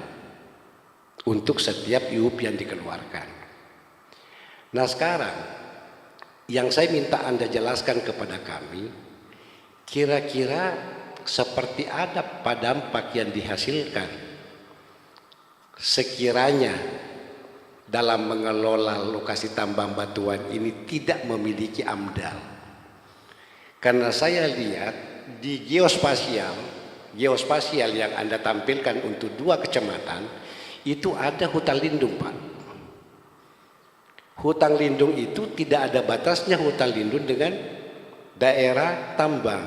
untuk setiap IUP yang dikeluarkan. Nah, sekarang yang saya minta Anda jelaskan kepada kami, kira-kira seperti ada dampak yang dihasilkan sekiranya dalam mengelola lokasi tambang batuan ini tidak memiliki AMDAL. Karena saya lihat di geospasial yang Anda tampilkan untuk 2 kecamatan itu ada hutan lindung, Pak. Hutan lindung itu tidak ada batasnya hutan lindung dengan daerah tambang.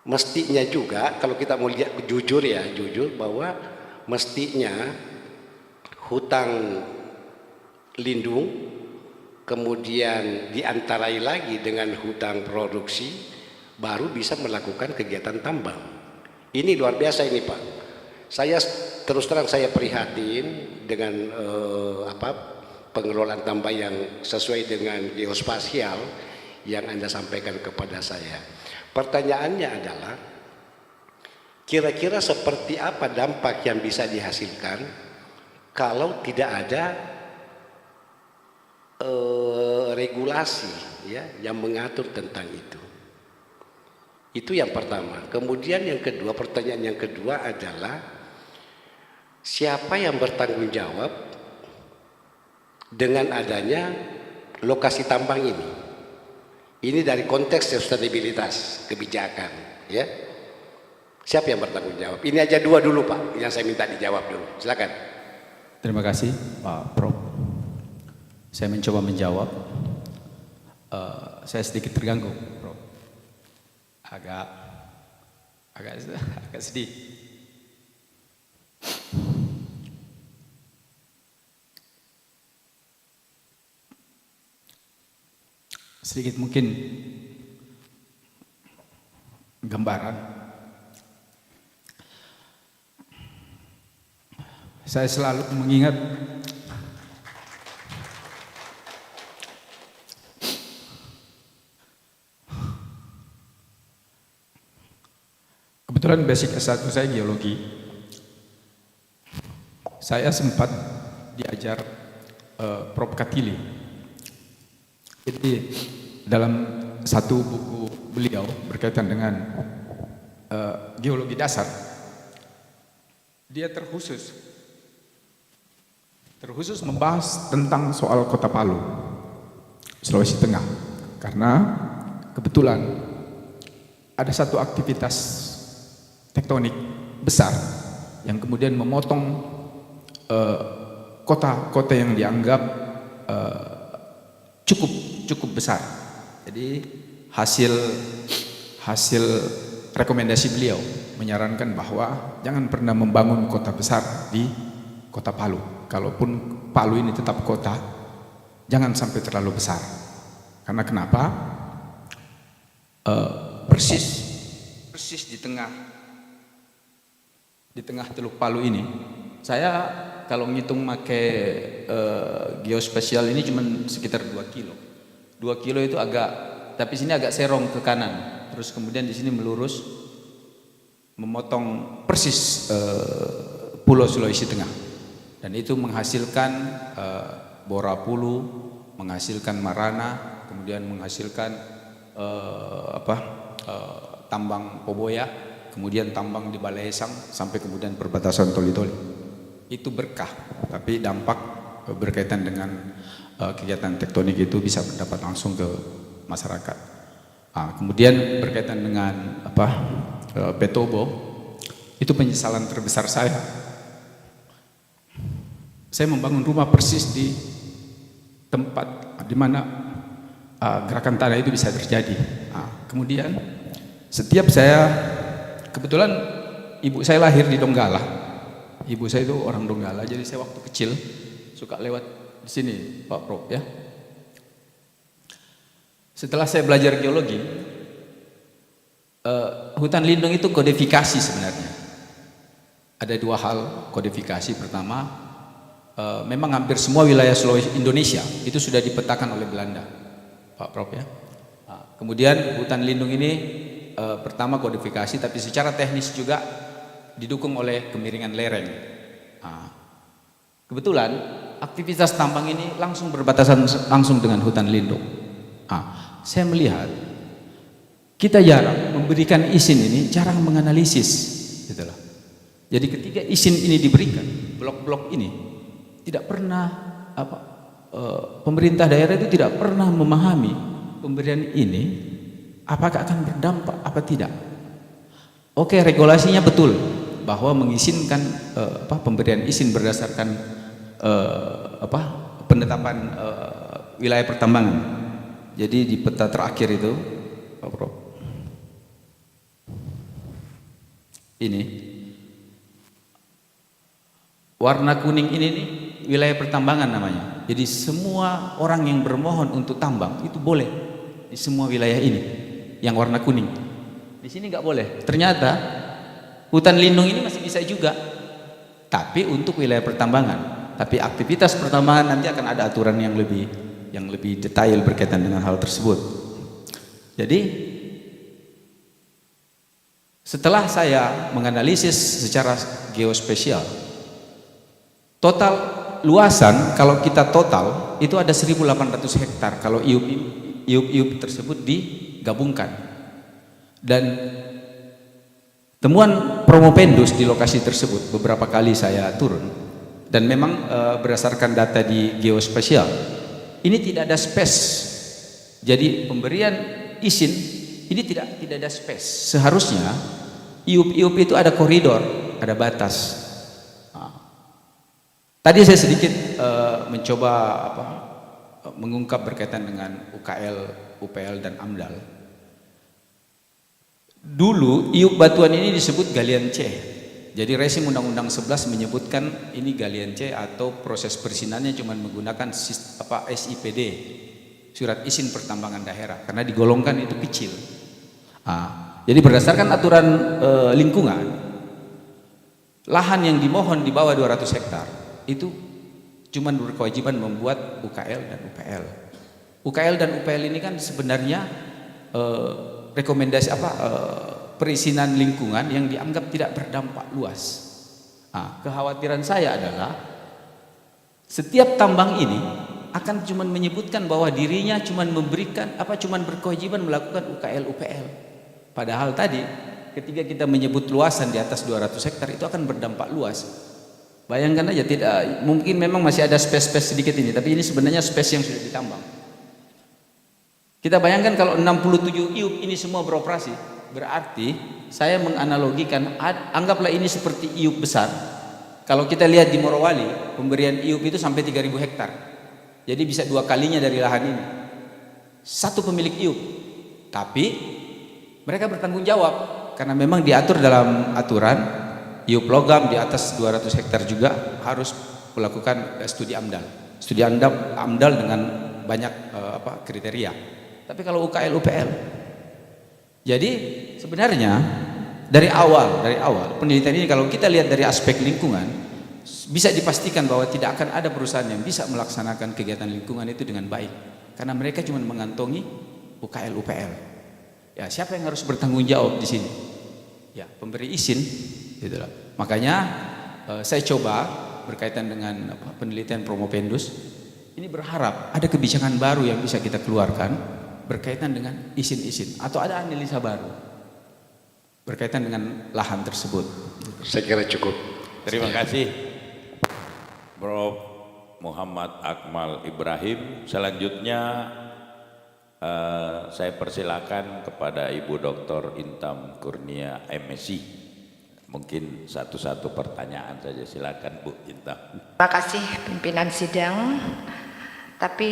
Mestinya juga kalau kita mau lihat jujur bahwa mestinya hutan lindung kemudian diantarai lagi dengan hutan produksi baru bisa melakukan kegiatan tambang. Ini luar biasa ini, Pak. Saya terus terang saya prihatin dengan pengelolaan tambang yang sesuai dengan geospasial yang Anda sampaikan kepada saya. Pertanyaannya adalah kira-kira seperti apa dampak yang bisa dihasilkan kalau tidak ada regulasi ya yang mengatur tentang itu. Itu yang pertama. Kemudian yang kedua, pertanyaan yang kedua adalah siapa yang bertanggung jawab dengan adanya lokasi tambang ini? Ini dari konteks sustainabilitas kebijakan, ya. Siapa yang bertanggung jawab? Ini aja 2 dulu, Pak, yang saya minta dijawab dulu. Silakan.
Terima kasih, Pak Prof. Saya mencoba menjawab. Saya sedikit terganggu, Prof. Agak sedih. Sedikit mungkin gambaran. Saya selalu mengingat kebetulan basic S1 saya geologi. Saya sempat diajar Prof. Katili. Jadi dalam satu buku beliau berkaitan dengan geologi dasar, dia terkhusus membahas tentang soal Kota Palu, Sulawesi Tengah, karena kebetulan ada satu aktivitas tektonik besar yang kemudian memotong kota-kota yang dianggap cukup besar. Jadi hasil rekomendasi beliau menyarankan bahwa jangan pernah membangun kota besar di Kota Palu. Kalaupun Palu ini tetap kota, jangan sampai terlalu besar. Karena kenapa? Persis di tengah Teluk Palu ini, saya kalau ngitung pakai geospasial ini cuma sekitar 2 kilo. 2 kilo itu agak, tapi sini agak serong ke kanan. Terus kemudian di sini melurus memotong persis Pulau Sulawesi Tengah. Dan itu menghasilkan Borapulu, menghasilkan Marana, kemudian menghasilkan tambang Poboya, kemudian tambang di Balaesang sampai kemudian perbatasan Toli-Toli. Itu berkah, tapi dampak berkaitan dengan kegiatan tektonik itu bisa berdampak langsung ke masyarakat. Kemudian berkaitan dengan Petobo, itu penyesalan terbesar saya. Saya membangun rumah persis di tempat di mana gerakan tanah itu bisa terjadi. Kemudian setiap saya, kebetulan ibu saya lahir di Donggala. Ibu saya itu orang Donggala, jadi saya waktu kecil suka lewat di sini, Pak Prof, ya. Setelah saya belajar geologi, hutan lindung itu kodifikasi sebenarnya. Ada 2 hal kodifikasi. Pertama, memang hampir semua wilayah Sulawesi Indonesia itu sudah dipetakan oleh Belanda, Pak Prof, ya. Kemudian hutan lindung ini pertama kodifikasi, tapi secara teknis juga didukung oleh kemiringan lereng. Kebetulan aktivitas tambang ini langsung berbatasan langsung dengan hutan lindung. Saya melihat kita jarang memberikan izin ini, jarang menganalisis, gitu loh. Jadi ketika izin ini diberikan, blok-blok ini tidak pernah pemerintah daerah itu tidak pernah memahami pemberian ini apakah akan berdampak apa tidak. Oke, regulasinya betul bahwa mengizinkan pemberian izin berdasarkan penetapan wilayah pertambangan. Jadi di peta terakhir itu, Pak Prof, ini warna kuning ini nih wilayah pertambangan namanya. Jadi semua orang yang bermohon untuk tambang itu boleh di semua wilayah ini yang warna kuning. Di sini nggak boleh. Ternyata hutan lindung ini masih bisa juga, tapi untuk wilayah pertambangan. Tapi aktivitas pertambangan nanti akan ada aturan yang lebih detail berkaitan dengan hal tersebut. Jadi setelah saya menganalisis secara geospasial, total luasan kalau kita total itu ada 1.800 hektar kalau iup tersebut digabungkan. Dan temuan Promopendus di lokasi tersebut beberapa kali saya turun, dan memang berdasarkan data di geospasial ini tidak ada space. Jadi pemberian izin ini tidak ada space. Seharusnya iup itu ada koridor, ada batas. Tadi saya sedikit mencoba mengungkap berkaitan dengan UKL, UPL dan AMDAL. Dulu iup batuan ini disebut galian C. Jadi rezim Undang-Undang 11 menyebutkan ini galian C atau proses perizinannya cuma menggunakan SIPD, surat izin pertambangan daerah, karena digolongkan itu kecil. Jadi berdasarkan aturan lingkungan, lahan yang dimohon di bawah 200 hektar itu cuma berkewajiban membuat UKL dan UPL. UKL dan UPL ini kan sebenarnya rekomendasi perizinan lingkungan yang dianggap tidak berdampak luas. Kekhawatiran saya adalah setiap tambang ini akan cuma menyebutkan bahwa dirinya cuma memberikan cuma berkewajiban melakukan UKL UPL. Padahal tadi ketika kita menyebut luasan di atas 200 hektar itu akan berdampak luas. Bayangkan aja, tidak mungkin, memang masih ada space sedikit ini, tapi ini sebenarnya space yang sudah ditambang. Kita bayangkan kalau 67 iup ini semua beroperasi, berarti saya menganalogikan, anggaplah ini seperti iup besar. Kalau kita lihat di Morowali, pemberian iup itu sampai 3.000 hektar. Jadi bisa 2 kalinya dari lahan ini. Satu pemilik iup. Tapi mereka bertanggung jawab karena memang diatur dalam aturan iup logam di atas 200 hektar juga harus melakukan studi AMDAL. Studi AMDAL dengan banyak kriteria. Tapi kalau UKL UPL, jadi sebenarnya dari awal penelitian ini kalau kita lihat dari aspek lingkungan, bisa dipastikan bahwa tidak akan ada perusahaan yang bisa melaksanakan kegiatan lingkungan itu dengan baik, karena mereka cuma mengantongi UKL UPL. Ya, siapa yang harus bertanggung jawab di sini? Ya, pemberi izin, gitulah. Makanya saya coba berkaitan dengan penelitian Promopendus ini, berharap ada kebijakan baru yang bisa kita keluarkan berkaitan dengan izin-izin, atau ada analisa baru berkaitan dengan lahan tersebut.
Saya kira cukup.
Terima kasih Prof. Muhammad Akmal Ibrahim. Selanjutnya saya persilakan kepada Ibu Dr. Intam Kurnia MSc. Mungkin satu-satu pertanyaan saja, silakan Bu Intam.
Terima kasih pimpinan sidang. Tapi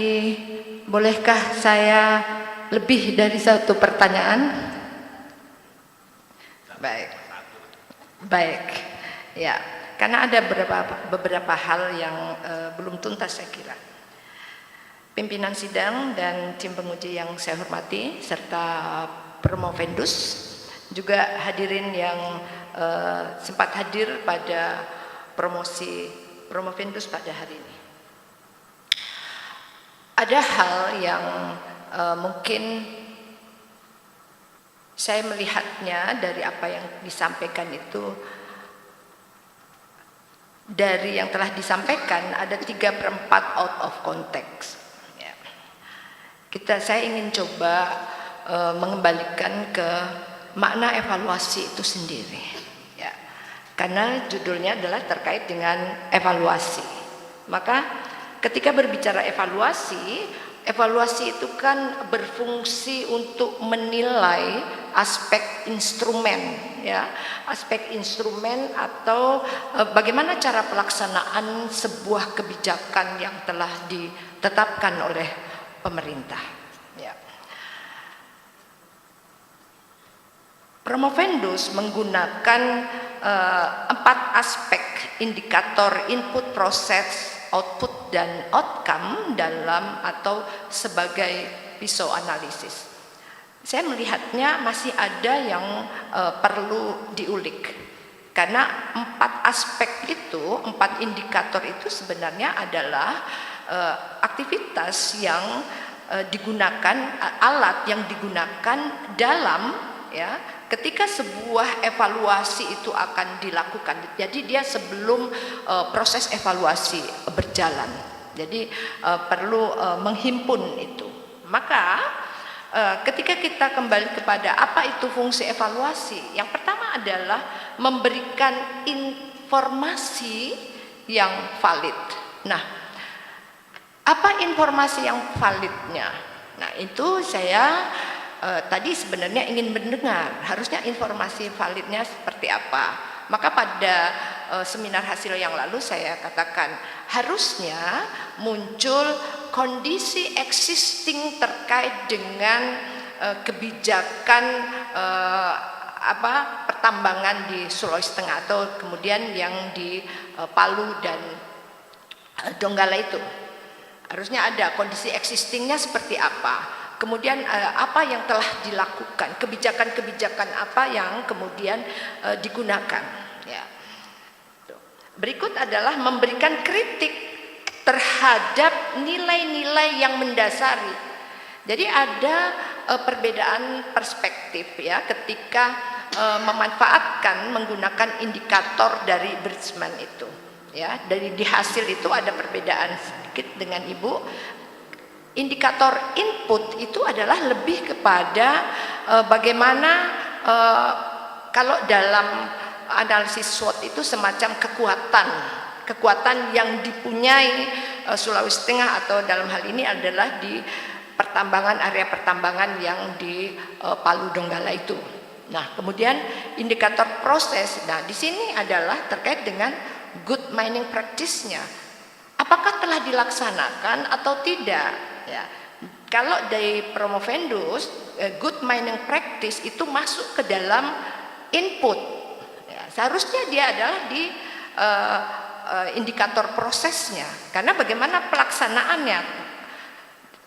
bolehkah saya lebih dari satu pertanyaan? Baik. Ya, karena ada beberapa hal yang belum tuntas saya kira. Pimpinan sidang dan tim penguji yang saya hormati, serta Promopendus, juga hadirin yang sempat hadir pada promosi Promopendus pada hari ini. Ada hal yang mungkin saya melihatnya dari apa yang disampaikan itu, dari yang telah disampaikan ada 3/4 out of context. Ya. Saya ingin coba mengembalikan ke makna evaluasi itu sendiri. Ya. karena judulnya adalah terkait dengan evaluasi. Maka ketika berbicara evaluasi, evaluasi itu kan berfungsi untuk menilai aspek instrumen, ya, aspek instrumen atau bagaimana cara pelaksanaan sebuah kebijakan yang telah ditetapkan oleh pemerintah. Ya. Promovendus menggunakan 4 aspek indikator input, proses, output, dan outcome dalam atau sebagai pisau analisis. Saya melihatnya masih ada yang perlu diulik, karena 4 aspek itu, 4 indikator itu sebenarnya adalah aktivitas yang digunakan, alat yang digunakan dalam, ya, ketika sebuah evaluasi itu akan dilakukan. Jadi dia sebelum proses evaluasi berjalan. Jadi perlu menghimpun itu. Maka ketika kita kembali kepada apa itu fungsi evaluasi, yang pertama adalah memberikan informasi yang valid. Nah, apa informasi yang validnya? Nah, itu saya tadi sebenarnya ingin mendengar, harusnya informasi validnya seperti apa. Maka pada seminar hasil yang lalu saya katakan harusnya muncul kondisi existing terkait dengan kebijakan pertambangan di Sulawesi Tengah atau kemudian yang di Palu dan Donggala itu. Harusnya ada kondisi existingnya seperti apa. Kemudian apa yang telah dilakukan, kebijakan-kebijakan apa yang kemudian digunakan. Ya. Berikut adalah memberikan kritik terhadap nilai-nilai yang mendasari. Jadi ada perbedaan perspektif, ya, ketika memanfaatkan menggunakan indikator dari Bridgman itu. Ya, dari di hasil itu ada perbedaan sedikit dengan Ibu. Indikator input itu adalah lebih kepada bagaimana kalau dalam analisis SWOT itu semacam kekuatan yang dipunyai Sulawesi Tengah atau dalam hal ini adalah di pertambangan, area pertambangan yang di Palu Donggala itu. Nah, kemudian indikator proses. Nah, di sini adalah terkait dengan good mining practice-nya. Apakah telah dilaksanakan atau tidak? Ya, kalau dari Promovendus, good mining practice itu masuk ke dalam input. Ya, seharusnya dia adalah di indikator prosesnya, karena bagaimana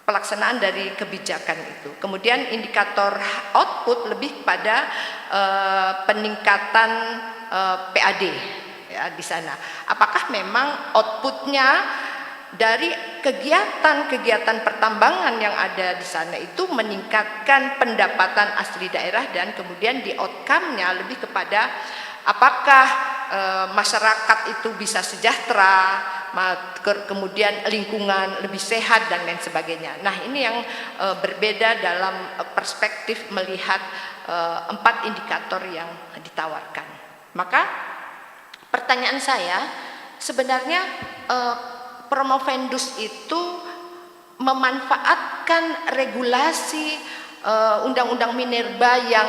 pelaksanaan dari kebijakan itu. Kemudian indikator output lebih pada peningkatan PAD, ya, di sana. Apakah memang outputnya dari kegiatan-kegiatan pertambangan yang ada di sana itu meningkatkan pendapatan asli daerah, dan kemudian di outcome-nya lebih kepada apakah masyarakat itu bisa sejahtera, kemudian lingkungan lebih sehat dan lain sebagainya. Nah, ini yang berbeda dalam perspektif melihat 4 indikator yang ditawarkan. Maka pertanyaan saya sebenarnya Promovendus itu memanfaatkan regulasi Undang-Undang Minerba yang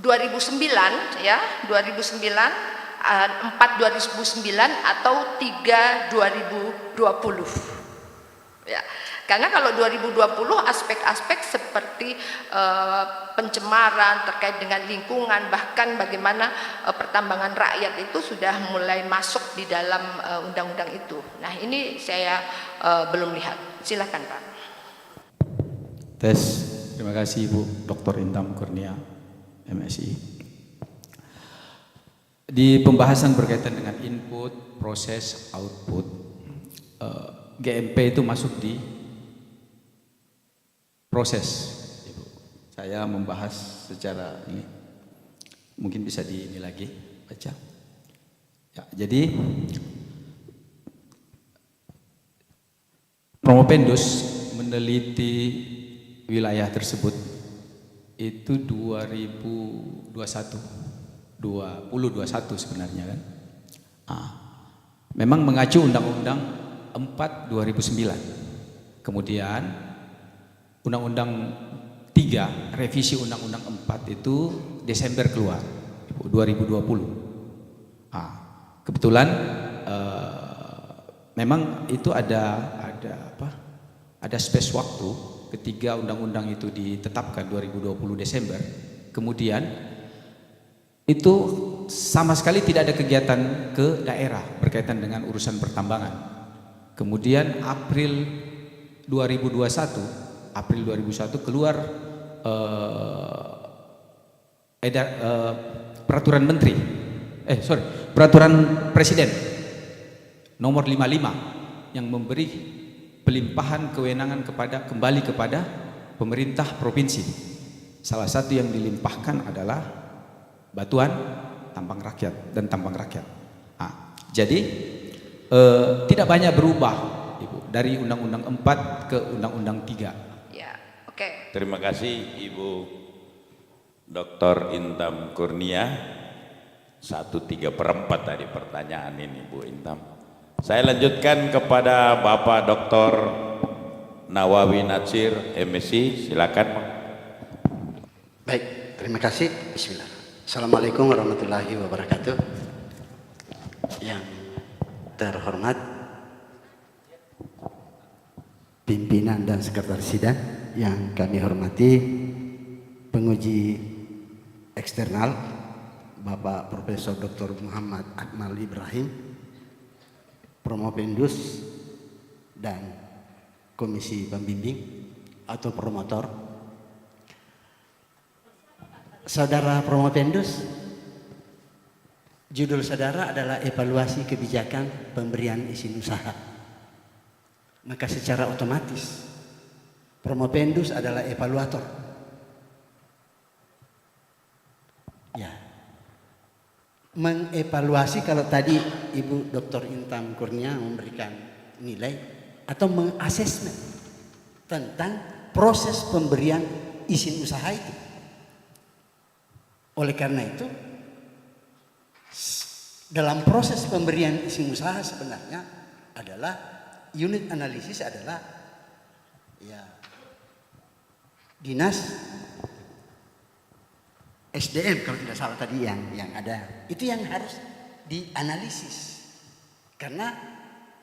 2009, ya, 2009, 4 2009 atau 3 2020. Ya. Karena kalau 2020 aspek-aspek seperti pencemaran terkait dengan lingkungan, bahkan bagaimana pertambangan rakyat itu sudah mulai masuk di dalam undang-undang itu. Nah, ini saya belum lihat. Silakan, Pak.
Tes. Terima kasih Ibu Dr. Intam Kurnia, MSI. Di pembahasan berkaitan dengan input, proses, output, GMP itu masuk di proses. Ibu. Saya membahas secara ini, mungkin bisa ini lagi baca. Ya, jadi Promovendus meneliti wilayah tersebut itu 2021 2021 sebenarnya kan. Memang mengacu Undang-Undang 4 2009. Kemudian Undang-Undang 3 revisi Undang-Undang 4 itu Desember keluar 2020. Kebetulan memang itu ada space waktu ketika undang-undang itu ditetapkan 2020 Desember. Kemudian itu sama sekali tidak ada kegiatan ke daerah berkaitan dengan urusan pertambangan. Kemudian April 2021 keluar peraturan Presiden nomor 55 yang memberi pelimpahan kewenangan kembali kepada pemerintah provinsi. Salah satu yang dilimpahkan adalah batuan, tambang rakyat dan tambang rakyat. Jadi tidak banyak berubah, Ibu, dari Undang-Undang 4 ke Undang-Undang 3.
Ya, oke.
Terima kasih Ibu Dr. Intam Kurnia. 1/3/4 tadi pertanyaan ini Bu Intam. Saya lanjutkan kepada Bapak Dr. Nawawi Natsir, MSc, silakan.
Baik, terima kasih. Bismillah. Assalamualaikum warahmatullahi wabarakatuh. Yang terhormat pimpinan dan sekretaris sidang yang kami hormati, penguji eksternal Bapak Profesor Dr. Muhammad Akmal Ibrahim, Promopendus dan Komisi Pembimbing atau promotor. Saudara Promopendus, judul saudara adalah evaluasi kebijakan pemberian izin usaha. Maka secara otomatis Promopendus adalah evaluator. Ya. Mengevaluasi, kalau tadi Ibu Dr. Intam Kurnia memberikan nilai atau mengasesmen tentang proses pemberian izin usaha itu. Oleh karena itu, dalam proses pemberian izin usaha sebenarnya adalah unit analisis adalah ya dinas SDM kalau tidak salah tadi yang ada, itu yang harus dianalisis karena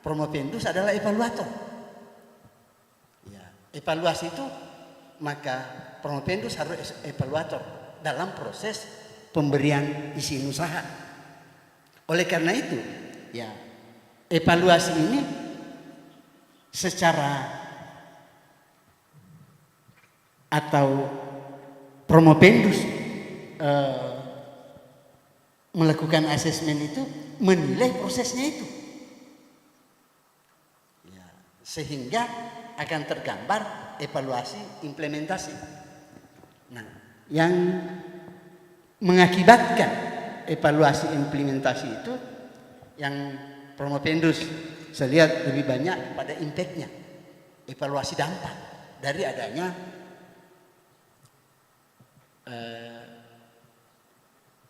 Promopendus adalah evaluator. Ya, evaluasi itu maka Promopendus harus evaluator dalam proses pemberian izin usaha. Oleh karena itu, ya evaluasi ini secara atau Promopendus melakukan asesmen itu menilai prosesnya itu, ya, sehingga akan tergambar evaluasi implementasi. Nah, yang mengakibatkan evaluasi implementasi itu yang Promopendus saya lihat lebih banyak pada impact-nya, evaluasi dampak dari adanya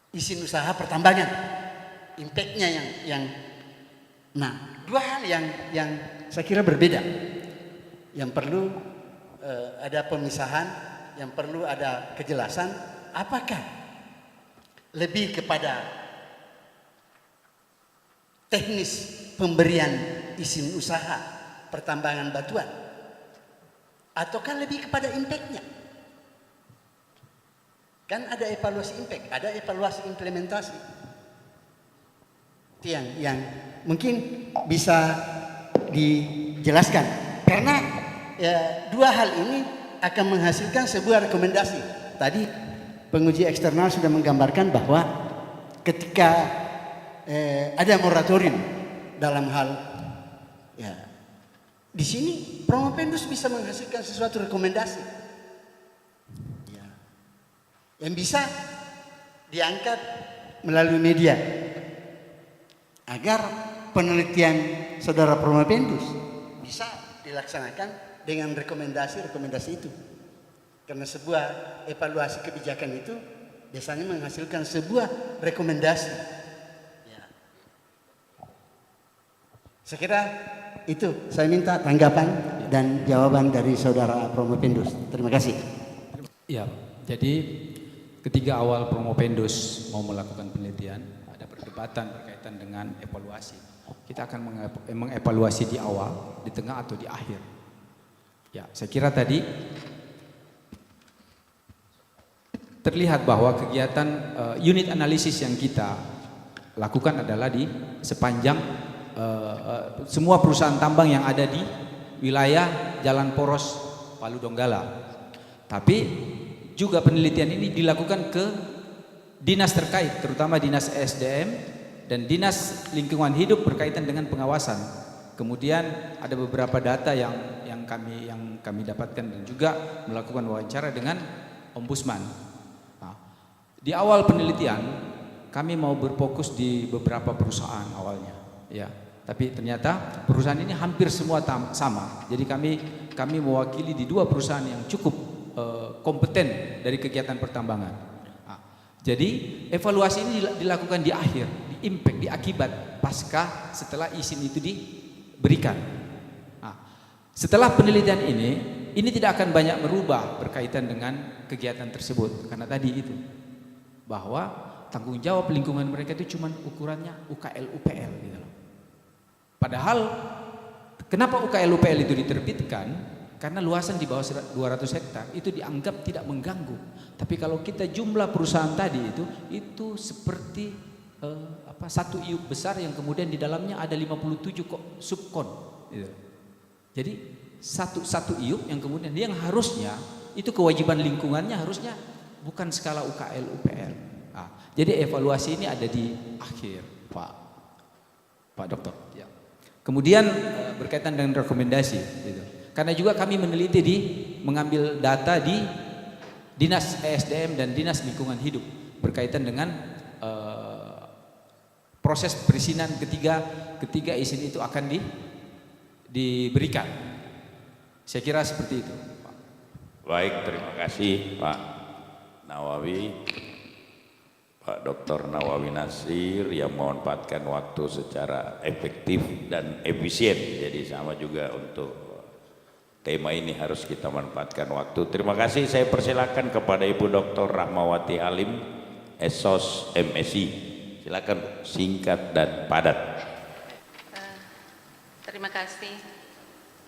izin usaha pertambangan, impact-nya yang nah, dua hal yang saya kira berbeda, yang perlu ada pemisahan, yang perlu ada kejelasan. Apakah lebih kepada teknis pemberian izin usaha pertambangan batuan, ataukah lebih kepada impact-nya? Kan ada evaluasi impact, ada evaluasi implementasi. Itu yang mungkin bisa dijelaskan. Karena ya, dua hal ini akan menghasilkan sebuah rekomendasi. Tadi penguji eksternal sudah menggambarkan bahwa ketika ada moratorium dalam hal ya, di sini Promopendus bisa menghasilkan sesuatu rekomendasi yang bisa diangkat melalui media agar penelitian saudara Promopendus bisa dilaksanakan dengan rekomendasi-rekomendasi itu. Karena sebuah evaluasi kebijakan itu biasanya menghasilkan sebuah rekomendasi. Ya. Saya kira itu, saya minta tanggapan dan jawaban dari Saudara Promopendus. Terima kasih.
Ya, jadi ketika awal Promopendus mau melakukan penelitian, ada perdebatan berkaitan dengan evaluasi. Kita akan mengevaluasi di awal, di tengah atau di akhir. Ya, saya kira tadi terlihat bahwa kegiatan unit analisis yang kita lakukan adalah di sepanjang semua perusahaan tambang yang ada di wilayah Jalan Poros Palu Donggala. Tapi juga penelitian ini dilakukan ke dinas terkait, terutama dinas SDM dan dinas lingkungan hidup berkaitan dengan pengawasan. Kemudian ada beberapa data yang kami dapatkan dan juga melakukan wawancara dengan ombudsman. Nah, di awal penelitian kami mau berfokus di beberapa perusahaan awalnya, ya. Tapi ternyata perusahaan ini hampir semua sama. Jadi kami mewakili di 2 perusahaan yang cukup kompeten dari kegiatan pertambangan. Nah, jadi evaluasi ini dilakukan di akhir, di impact, di akibat pasca setelah izin itu diberikan. Nah, setelah penelitian ini tidak akan banyak merubah berkaitan dengan kegiatan tersebut karena tadi itu bahwa tanggung jawab lingkungan mereka itu cuma ukurannya UKL UPL gitu loh. Padahal kenapa UKL UPL itu diterbitkan? Karena luasan di bawah 200 hektar itu dianggap tidak mengganggu. Tapi kalau kita jumlah perusahaan tadi itu seperti satu iup besar yang kemudian di dalamnya ada 57 subkon. Gitu. Jadi satu iup yang kemudian yang harusnya itu kewajiban lingkungannya harusnya bukan skala UKL UPL. Nah, jadi evaluasi ini ada di akhir, Pak Dokter. Ya. Kemudian berkaitan dengan rekomendasi. Gitu. Karena juga kami meneliti mengambil data di Dinas ESDM dan Dinas Lingkungan Hidup berkaitan dengan proses perizinan ketika izin itu akan diberikan. Saya kira seperti itu, Pak.
Baik, terima kasih Pak Nawawi, Pak Dr. Nawawi Nasir yang memanfaatkan waktu secara efektif dan efisien. Jadi sama juga untuk tema ini harus kita manfaatkan waktu. Terima kasih. Saya persilakan kepada Ibu Dr. Rahmawati Halim, Esos MSI. Silakan singkat dan padat.
Terima kasih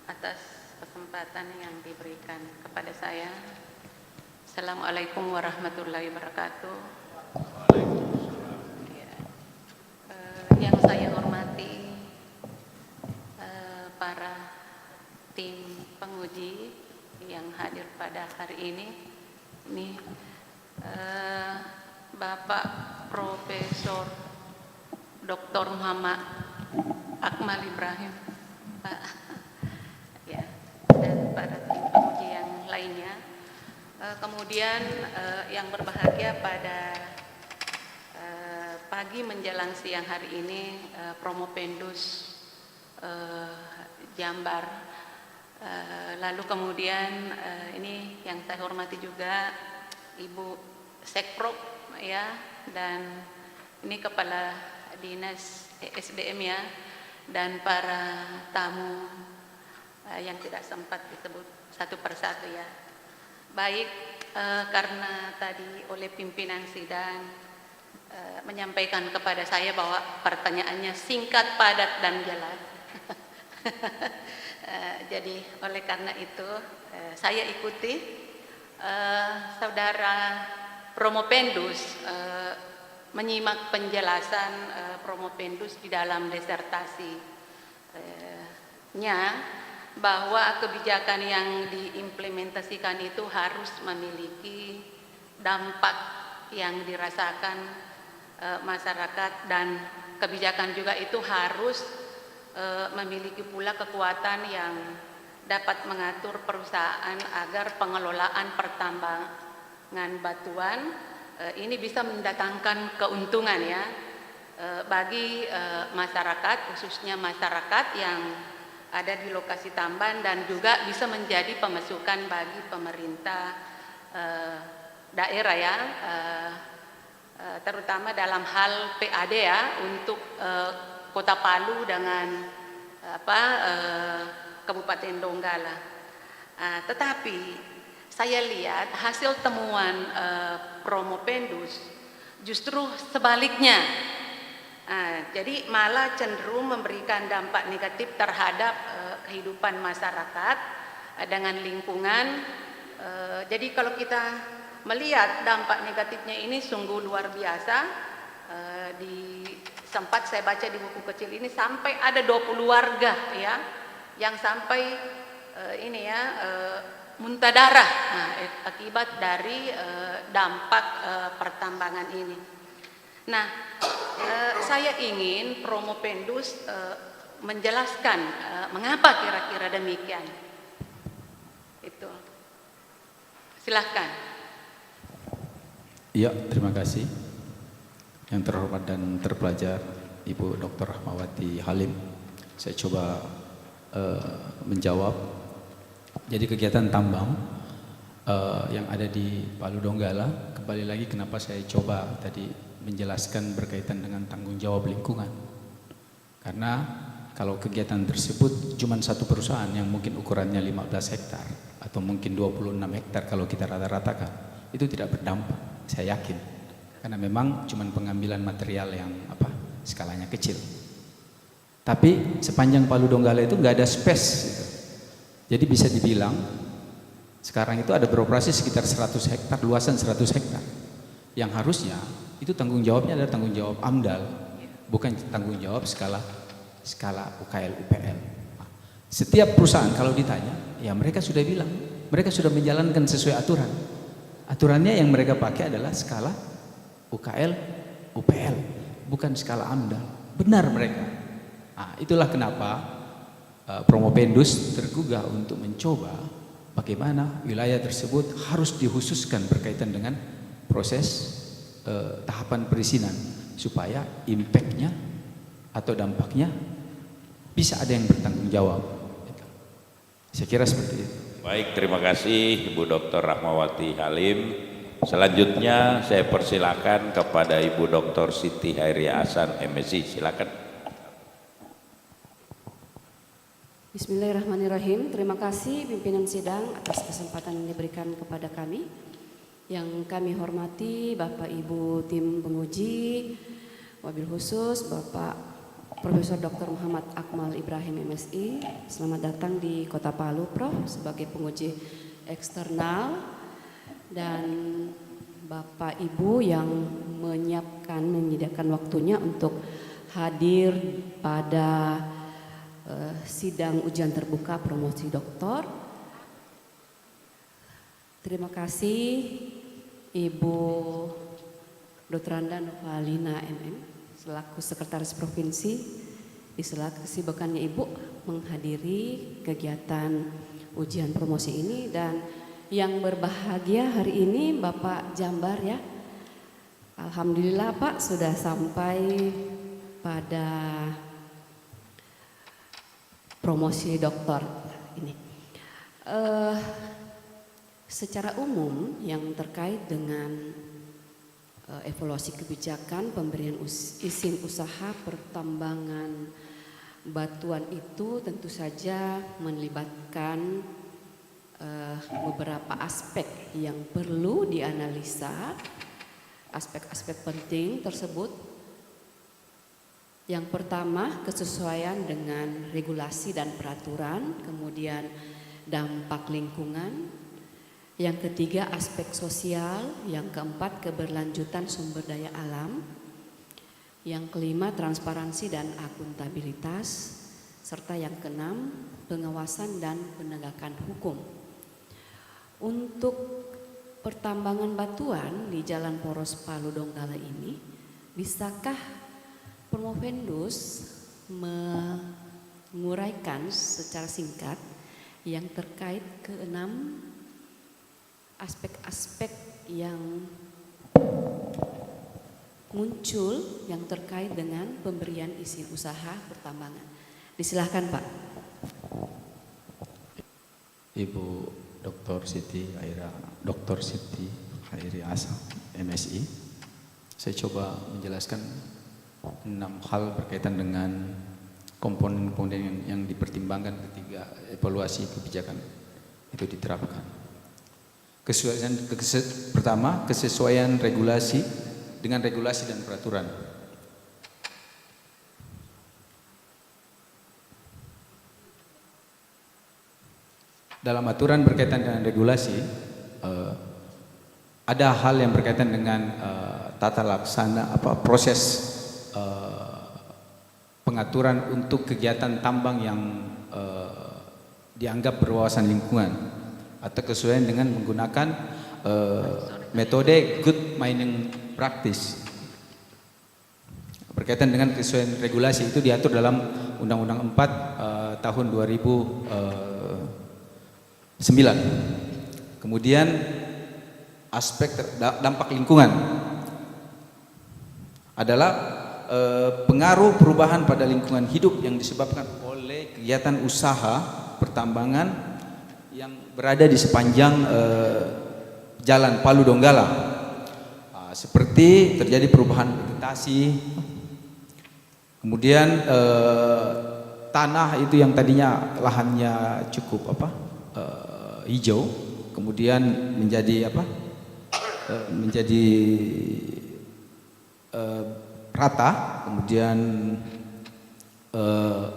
atas kesempatan yang diberikan kepada saya. Assalamualaikum warahmatullahi wabarakatuh. Yang saya hormati para tim penguji yang hadir pada hari ini Bapak Profesor Dr. Muhammad Akmal Ibrahim, Pak, ya, dan para tim penguji yang lainnya. Kemudian yang berbahagia pada pagi menjelang siang hari ini Promopendus Jambar. Lalu kemudian ini yang saya hormati juga Ibu Sekprop ya, dan ini Kepala Dinas SDM ya, dan para tamu yang tidak sempat disebut satu persatu ya. Baik, karena tadi oleh pimpinan sidang menyampaikan kepada saya bahwa pertanyaannya singkat, padat dan jelas. Jadi oleh karena itu saya ikuti Saudara Promopendus menyimak penjelasan Promopendus di dalam disertasinya bahwa kebijakan yang diimplementasikan itu harus memiliki dampak yang dirasakan masyarakat, dan kebijakan juga itu harus memiliki pula kekuatan yang dapat mengatur perusahaan agar pengelolaan pertambangan batuan ini bisa mendatangkan keuntungan ya bagi masyarakat, khususnya masyarakat yang ada di lokasi tambang, dan juga bisa menjadi pemasukan bagi pemerintah daerah ya, terutama dalam hal PAD ya untuk Kota Palu dengan Kabupaten Donggala. Tetapi saya lihat hasil temuan Promopendus justru sebaliknya. Jadi malah cenderung memberikan dampak negatif terhadap kehidupan masyarakat dengan lingkungan. Jadi kalau kita melihat dampak negatifnya ini sungguh luar biasa. Sempat saya baca di buku kecil ini sampai ada 20 warga ya yang sampai muntah darah akibat dari dampak pertambangan ini. Nah, saya ingin Promopendus menjelaskan mengapa kira-kira demikian. Itu. Silahkan.
Iya, terima kasih. Yang terhormat dan terpelajar Ibu Dr. Rahmawati Halim. Saya coba menjawab. Jadi kegiatan tambang yang ada di Palu Donggala, kembali lagi kenapa saya coba tadi menjelaskan berkaitan dengan tanggung jawab lingkungan. Karena kalau kegiatan tersebut cuma satu perusahaan yang mungkin ukurannya 15 hektar atau mungkin 26 hektar kalau kita rata-ratakan, itu tidak berdampak, saya yakin. Karena memang cuma pengambilan material yang skalanya kecil. Tapi sepanjang Palu Donggala itu nggak ada space gitu. Jadi bisa dibilang sekarang itu ada beroperasi sekitar 100 hektar, luasan 100 hektar. Yang harusnya itu tanggung jawabnya adalah tanggung jawab AMDAL, bukan tanggung jawab skala UKL UPL. Setiap perusahaan kalau ditanya, ya mereka sudah bilang, mereka sudah menjalankan sesuai aturan. Aturannya yang mereka pakai adalah skala UKL UPL, bukan skala AMDAL. Benar mereka. Itulah kenapa Promopendus tergugah untuk mencoba bagaimana wilayah tersebut harus dikhususkan berkaitan dengan proses tahapan perizinan supaya impactnya atau dampaknya bisa ada yang bertanggung jawab. Saya kira seperti itu.
Baik, terima kasih Ibu Dr. Rahmawati Halim. Selanjutnya saya persilakan kepada Ibu Dr. Siti Hairiah Hasan, MSI. Silakan.
Bismillahirrahmanirrahim. Terima kasih pimpinan sidang atas kesempatan yang diberikan kepada kami. Yang kami hormati Bapak Ibu tim penguji, wabil khusus Bapak Profesor Dr. Muhammad Akmal Ibrahim MSI. Selamat datang di Kota Palu, Prof, sebagai penguji eksternal. Dan Bapak Ibu yang menyediakan waktunya untuk hadir pada sidang ujian terbuka promosi doktor. Terima kasih Ibu Dr. Anda Novalina MM selaku Sekretaris Provinsi di sela kesibukannya Ibu menghadiri kegiatan ujian promosi ini. Dan yang berbahagia hari ini Bapak Jambar ya, alhamdulillah Pak sudah sampai pada promosi doktor ini. Secara umum yang terkait dengan evaluasi kebijakan pemberian izin usaha pertambangan batuan itu tentu saja melibatkan beberapa aspek yang perlu dianalisa. Aspek-aspek penting tersebut, yang pertama kesesuaian dengan regulasi dan peraturan, kemudian dampak lingkungan, yang ketiga aspek sosial, yang keempat keberlanjutan sumber daya alam, yang kelima transparansi dan akuntabilitas, serta yang keenam pengawasan dan penegakan hukum. Untuk pertambangan batuan di Jalan Poros Palu Donggala ini, bisakah Promopendus menguraikan secara singkat yang terkait keenam aspek-aspek yang muncul yang terkait dengan pemberian izin usaha pertambangan. Disilahkan Pak.
Ibu Dr. Siti Hairiah Hasan, MSI. Saya coba menjelaskan 6 hal berkaitan dengan komponen-komponen yang dipertimbangkan ketika evaluasi kebijakan itu diterapkan. Pertama, kesesuaian regulasi dengan regulasi dan peraturan. Dalam aturan berkaitan dengan regulasi, ada hal yang berkaitan dengan tata laksana proses pengaturan untuk kegiatan tambang yang dianggap berwawasan lingkungan atau kesesuaian dengan menggunakan metode good mining practice. Berkaitan dengan kesesuaian regulasi itu diatur dalam Undang-Undang 4 tahun 2009. Kemudian aspek dampak lingkungan adalah pengaruh perubahan pada lingkungan hidup yang disebabkan oleh kegiatan usaha pertambangan yang berada di sepanjang jalan Palu Donggala, seperti terjadi perubahan vegetasi, kemudian tanah itu yang tadinya lahannya cukup hijau, kemudian menjadi rata, kemudian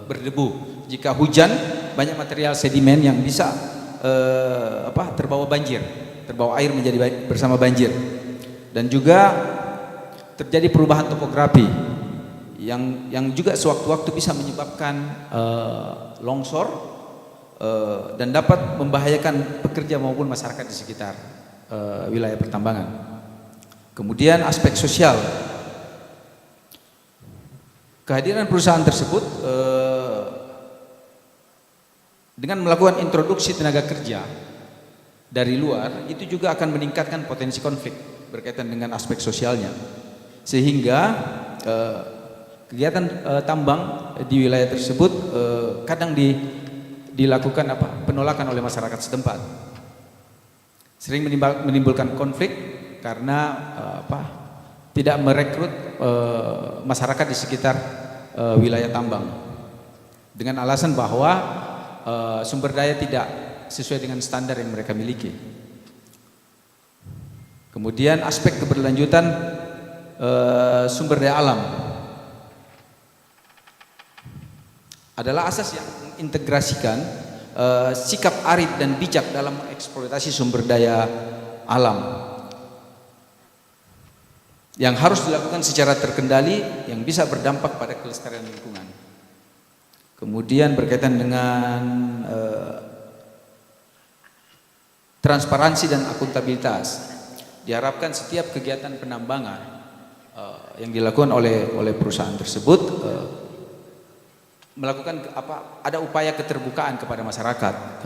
berdebu. Jika hujan, banyak material sedimen yang bisa terbawa banjir, terbawa air menjadi bersama banjir. Dan juga terjadi perubahan topografi yang juga sewaktu-waktu bisa menyebabkan longsor dan dapat membahayakan pekerja maupun masyarakat di sekitar wilayah pertambangan. Kemudian aspek sosial, kehadiran perusahaan tersebut dengan melakukan introduksi tenaga kerja dari luar itu juga akan meningkatkan potensi konflik berkaitan dengan aspek sosialnya, sehingga kegiatan tambang di wilayah tersebut kadang dilakukan penolakan oleh masyarakat setempat, sering menimbulkan konflik karena tidak merekrut masyarakat di sekitar wilayah tambang dengan alasan bahwa sumber daya tidak sesuai dengan standar yang mereka miliki. Kemudian aspek keberlanjutan sumber daya alam adalah asas yang mengintegrasikan sikap arif dan bijak dalam eksploitasi sumber daya alam yang harus dilakukan secara terkendali yang bisa berdampak pada kelestarian lingkungan. Kemudian berkaitan dengan transparansi dan akuntabilitas, diharapkan setiap kegiatan penambangan yang dilakukan oleh perusahaan tersebut melakukan ada upaya keterbukaan kepada masyarakat.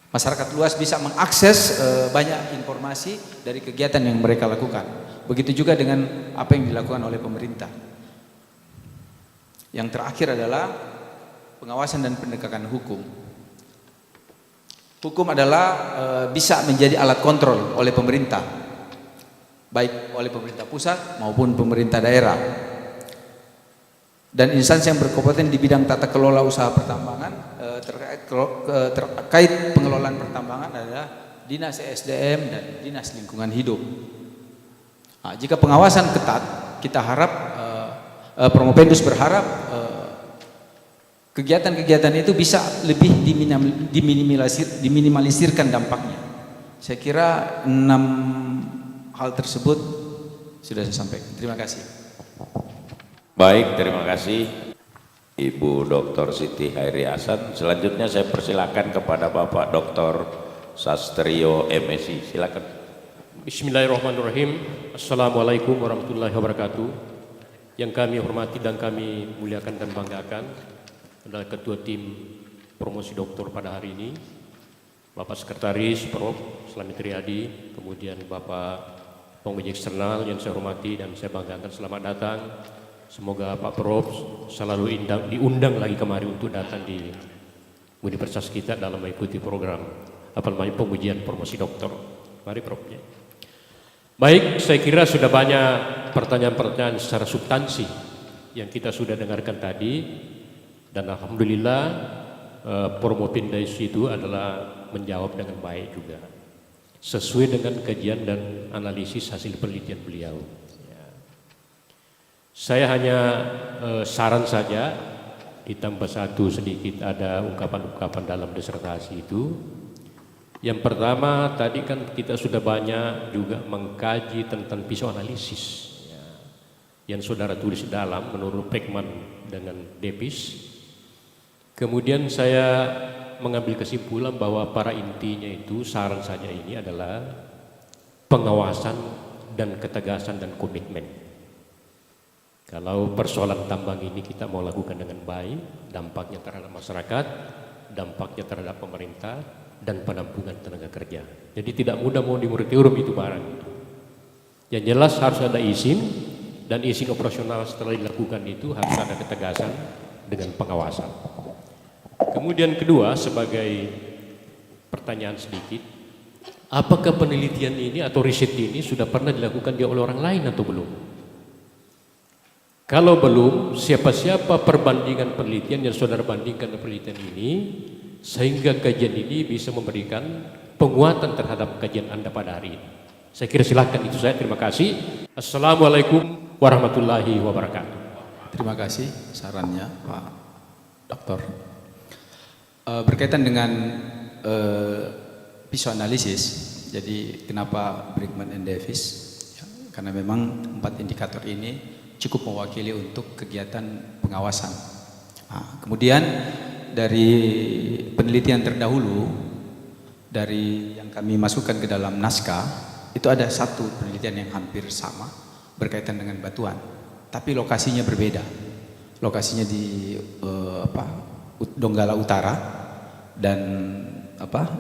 Masyarakat luas bisa mengakses banyak informasi dari kegiatan yang mereka lakukan. Begitu juga dengan apa yang dilakukan oleh pemerintah. Yang terakhir adalah pengawasan dan penegakan hukum. Hukum adalah bisa menjadi alat kontrol oleh pemerintah, baik oleh pemerintah pusat maupun pemerintah daerah. Dan instansi yang berkompeten di bidang tata kelola usaha pertambangan terkait pengelolaan pertambangan adalah Dinas ESDM dan Dinas Lingkungan Hidup. Nah, jika pengawasan ketat, kita harap Promopendus berharap kegiatan-kegiatan itu bisa lebih diminimalisirkan dampaknya. Saya kira 6 hal tersebut sudah saya sampaikan. Terima kasih.
Baik, terima kasih Ibu Dr. Siti Hairi Hasan. Selanjutnya saya persilakan kepada Bapak Dr. Sastrio MSI. Silakan.
Bismillahirrahmanirrahim. Assalamualaikum warahmatullahi wabarakatuh. Yang kami hormati dan kami muliakan dan banggakan adalah Ketua Tim Promosi Doktor pada hari ini, Bapak Sekretaris Prof. Slamet Riyadi, kemudian Bapak Penguji Eksternal yang saya hormati dan saya banggakan, selamat datang. Semoga Pak Prof selalu diundang lagi kemari untuk datang di universitas kita dalam mengikuti program pengujian promosi doktor. Mari Prof. Baik, saya kira sudah banyak pertanyaan-pertanyaan secara substansi yang kita sudah dengarkan tadi, dan alhamdulillah Promopindaes itu adalah menjawab dengan baik juga, sesuai dengan kajian dan analisis hasil penelitian beliau. Ya. Saya hanya saran saja, ditambah satu sedikit, ada ungkapan-ungkapan dalam disertasi itu. Yang pertama, tadi kan kita sudah banyak juga mengkaji tentang psikoanalisis ya, yang saudara tulis dalam menurut Beckman dengan Davis. Kemudian saya mengambil kesimpulan bahwa para intinya itu, saran saja ini adalah pengawasan dan ketegasan dan komitmen. Kalau persoalan tambang ini kita mau lakukan dengan baik, dampaknya terhadap masyarakat, dampaknya terhadap pemerintah, dan penampungan tenaga kerja. Jadi tidak mudah mau dimurtiurum itu barang. Yang jelas harus ada izin, dan izin operasional setelah dilakukan itu harus ada ketegasan dengan pengawasan. Kemudian kedua, sebagai pertanyaan sedikit, apakah penelitian ini atau riset ini sudah pernah dilakukan oleh orang lain atau belum? Kalau belum, siapa-siapa perbandingan penelitian yang saudara bandingkan dengan penelitian ini, sehingga kajian ini bisa memberikan penguatan terhadap kajian Anda pada hari ini. Saya kira silakan, itu saya. Terima kasih. Assalamualaikum warahmatullahi wabarakatuh.
Terima kasih sarannya Pak Doktor. Berkaitan dengan psikoanalisis, jadi kenapa Beckman and Davis? Ya, karena memang 4 indikator ini cukup mewakili untuk kegiatan pengawasan. Nah, kemudian dari penelitian terdahulu, dari yang kami masukkan ke dalam naskah, itu ada satu penelitian yang hampir sama berkaitan dengan batuan, tapi lokasinya berbeda. Lokasinya di Donggala Utara, dan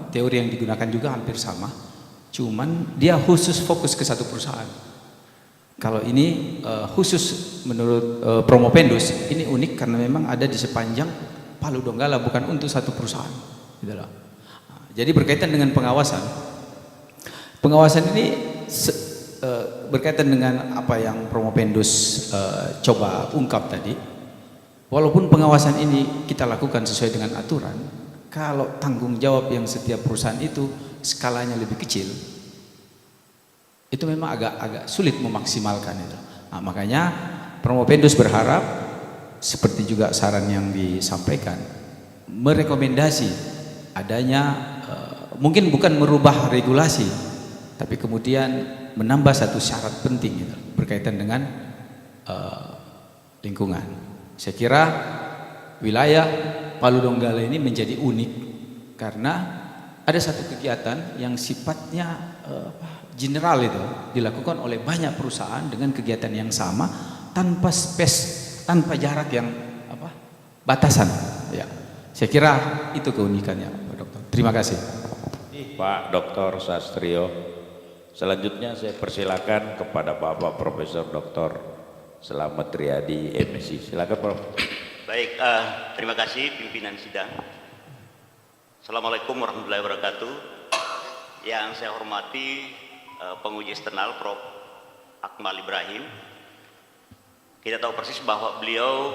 teori yang digunakan juga hampir sama, cuman dia khusus fokus ke satu perusahaan. Kalau ini khusus menurut Promopindaes, ini unik karena memang ada di sepanjang Palu Donggala, bukan untuk satu perusahaan. Gitu loh. Jadi berkaitan dengan pengawasan, pengawasan ini berkaitan dengan apa yang Promopindaes coba ungkap tadi. Walaupun pengawasan ini kita lakukan sesuai dengan aturan, kalau tanggung jawab yang setiap perusahaan itu skalanya lebih kecil, itu memang agak sulit memaksimalkan itu. Nah, makanya Promopindaes berharap, seperti juga saran yang disampaikan, merekomendasi adanya mungkin bukan merubah regulasi, tapi kemudian menambah satu syarat penting gitu, berkaitan dengan lingkungan. Saya kira wilayah Palu Donggala ini menjadi unik karena ada satu kegiatan yang sifatnya general itu dilakukan oleh banyak perusahaan dengan kegiatan yang sama, tanpa space, tanpa jarak yang batasan. Ya, saya kira itu keunikannya, Pak Dokter. Terima kasih.
Pak Dr. Sastrio. Selanjutnya saya persilakan kepada Bapak Profesor Dr. Selamat Riyadi, MSI. Silakan, Prof.
Baik, terima kasih pimpinan sidang. Assalamualaikum warahmatullahi wabarakatuh. Yang saya hormati penguji eksternal Prof. Akmal Ibrahim. Kita tahu persis bahwa beliau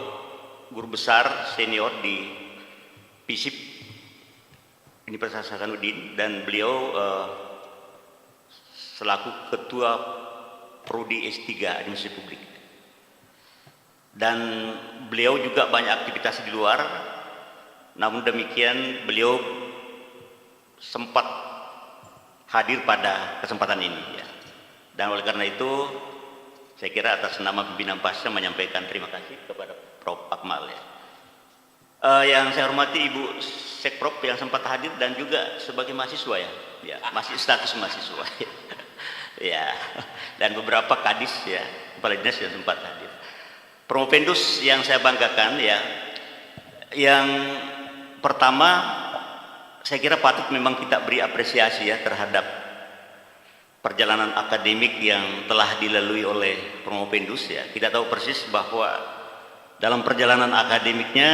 guru besar senior di FISIP Universitas Hasanuddin, dan beliau selaku ketua Prodi S3 Administrasi Publik. Dan beliau juga banyak aktivitas di luar, namun demikian beliau sempat hadir pada kesempatan ini ya. Dan oleh karena itu saya kira atas nama pimpinan Pasca menyampaikan terima kasih kepada Prof. Akmal ya. Yang saya hormati Ibu Sekprop yang sempat hadir dan juga sebagai mahasiswa ya, masih status mahasiswa ya, dan beberapa kadis ya, kepala dinas yang sempat hadir. Promopindaes yang saya banggakan ya, yang pertama saya kira patut memang kita beri apresiasi ya terhadap perjalanan akademik yang telah dilalui oleh Promopindaes ya. Kita tahu persis bahwa dalam perjalanan akademiknya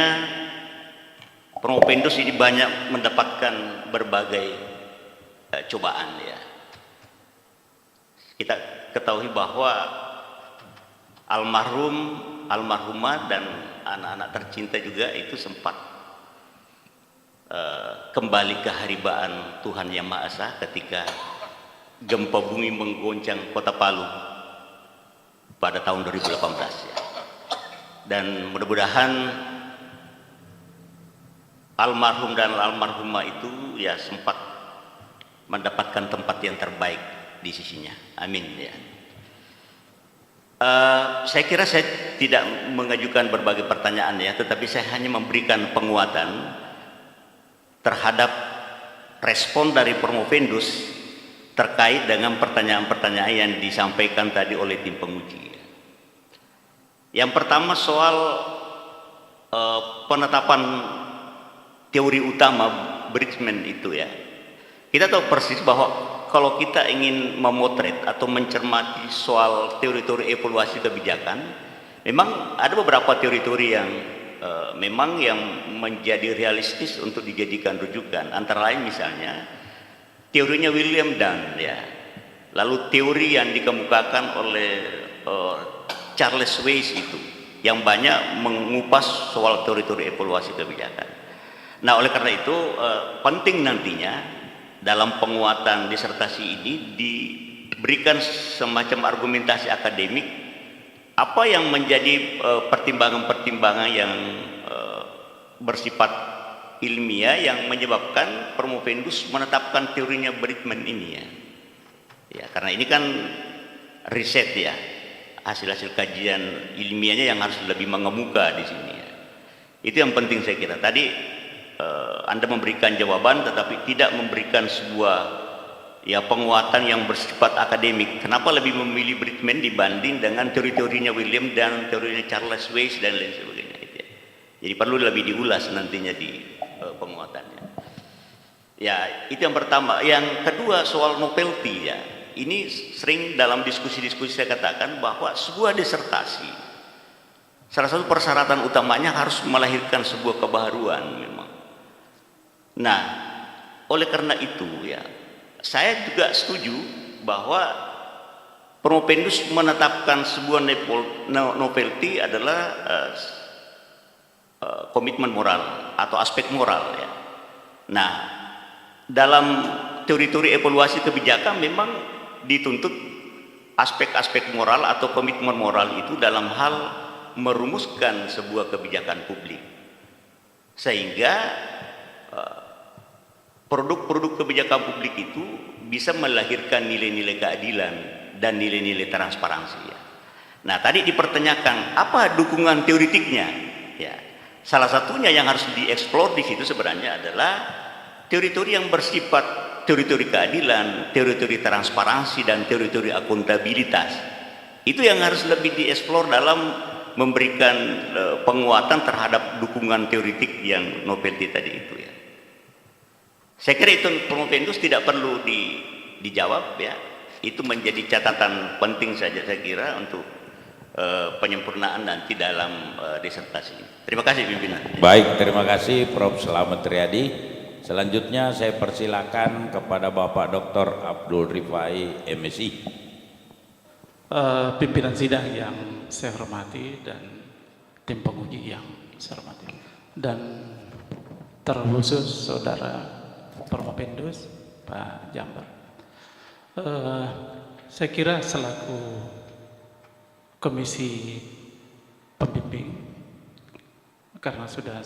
Promopindaes ini banyak mendapatkan berbagai cobaan ya. kita ketahui bahwa almarhum, almarhumah dan anak-anak tercinta juga itu sempat kembali ke haribaan Tuhan Yang Maha Esa ketika gempa bumi menggoncang kota Palu pada tahun 2018 ya. Dan mudah-mudahan almarhum dan almarhumah itu ya sempat mendapatkan tempat yang terbaik di sisinya. Amin ya. Saya kira saya tidak mengajukan berbagai pertanyaan ya, tetapi saya hanya memberikan penguatan terhadap respon dari Promovendus terkait dengan pertanyaan-pertanyaan yang disampaikan tadi oleh tim penguji. Yang pertama soal penetapan teori utama Bridgman itu ya. Kita tahu persis bahwa kalau kita ingin memotret atau mencermati soal teori-teori evaluasi kebijakan, memang ada beberapa teori-teori yang memang yang menjadi realistis untuk dijadikan rujukan. Antara lain misalnya teorinya William Dunn ya, lalu teori yang dikemukakan oleh Charles Weiss itu yang banyak mengupas soal teori-teori evaluasi kebijakan. Nah, oleh karena itu penting nantinya dalam penguatan disertasi ini diberikan semacam argumentasi akademik apa yang menjadi pertimbangan-pertimbangan yang bersifat ilmiah yang menyebabkan Promovendus menetapkan teorinya Bridgman ini ya. Ya, karena ini kan riset ya, hasil-hasil kajian ilmiahnya yang harus lebih mengemuka di sini ya. Itu yang penting saya kira. Tadi Anda memberikan jawaban tetapi tidak memberikan sebuah ya penguatan yang bersifat akademik. Kenapa lebih memilih Bridgman dibanding dengan teori-teorinya William dan teorinya Charles Weiss dan lain sebagainya itu ya. Jadi perlu lebih diulas nantinya di penguatannya. Ya, itu yang pertama. Yang kedua soal novelty ya. Ini sering dalam diskusi-diskusi saya katakan bahwa sebuah disertasi salah satu persyaratan utamanya harus melahirkan sebuah kebaharuan memang. Nah, oleh karena itu ya, saya juga setuju bahwa Promovendus menetapkan sebuah novelty adalah komitmen moral atau aspek moral ya. Nah, dalam teori-teori evaluasi kebijakan memang dituntut aspek-aspek moral atau komitmen moral itu dalam hal merumuskan sebuah kebijakan publik, sehingga produk-produk kebijakan publik itu bisa melahirkan nilai-nilai keadilan dan nilai-nilai transparansi ya. Nah, tadi dipertanyakan apa dukungan teoritiknya ya. Salah satunya yang harus dieksplor di situ sebenarnya adalah teori-teori yang bersifat teori-teori keadilan, teori-teori transparansi dan teori-teori akuntabilitas. Itu yang harus lebih dieksplor dalam memberikan penguatan terhadap dukungan teoritik yang novelty tadi itu ya. Saya kira itu Promovendus tidak perlu dijawab ya. Itu menjadi catatan penting saja saya kira untuk penyempurnaan nanti dalam disertasi. Terima kasih pimpinan.
Baik, terima kasih Prof. Selamat Riyadi. Selanjutnya saya persilakan kepada Bapak Dr. Abdul Rifai, MSI.
Pimpinan sidang yang saya hormati dan tim penguji yang saya hormati, dan terkhusus Saudara Promovendus Pak Jambar. Saya kira selaku komisi pembimbing, karena sudah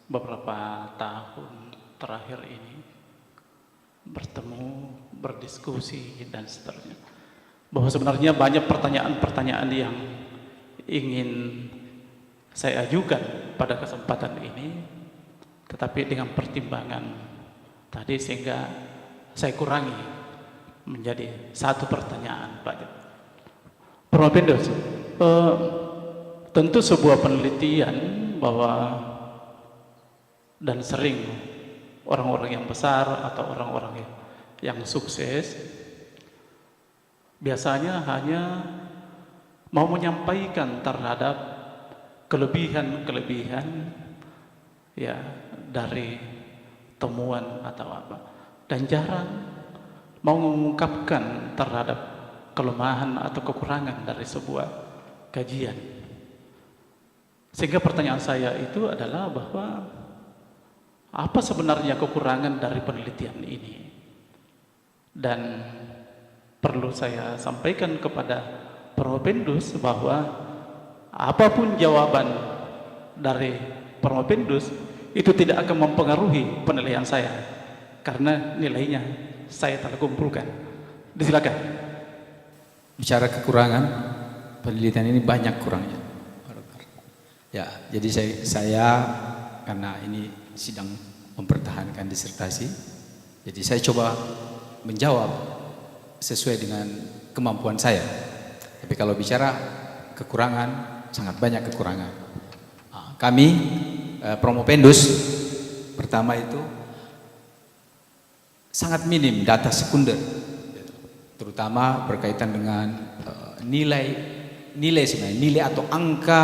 beberapa tahun terakhir ini bertemu, berdiskusi dan seterusnya, bahwa sebenarnya banyak pertanyaan-pertanyaan yang ingin saya ajukan pada kesempatan ini, tetapi dengan pertimbangan tadi sehingga saya kurangi menjadi satu pertanyaan Pak Promovendus. Tentu sebuah penelitian bahwa dan sering orang-orang yang besar atau orang-orang yang sukses biasanya hanya mau menyampaikan terhadap kelebihan-kelebihan ya dari temuan atau apa, dan jarang mau mengungkapkan terhadap kelemahan atau kekurangan dari sebuah kajian. Sehingga pertanyaan saya itu adalah bahwa apa sebenarnya kekurangan dari penelitian ini? Dan perlu saya sampaikan kepada Propendus bahwa apapun jawaban dari Propendus itu tidak akan mempengaruhi penilaian saya karena nilainya saya telah kumpulkan. Disilakan.
Bicara kekurangan, penelitian ini banyak kurangnya. Ya, jadi saya karena ini sidang mempertahankan disertasi, jadi saya coba menjawab sesuai dengan kemampuan saya. Tapi kalau bicara kekurangan, sangat banyak kekurangan. Kami Promopendus pertama itu sangat minim data sekunder, terutama berkaitan dengan nilai sebenarnya, nilai atau angka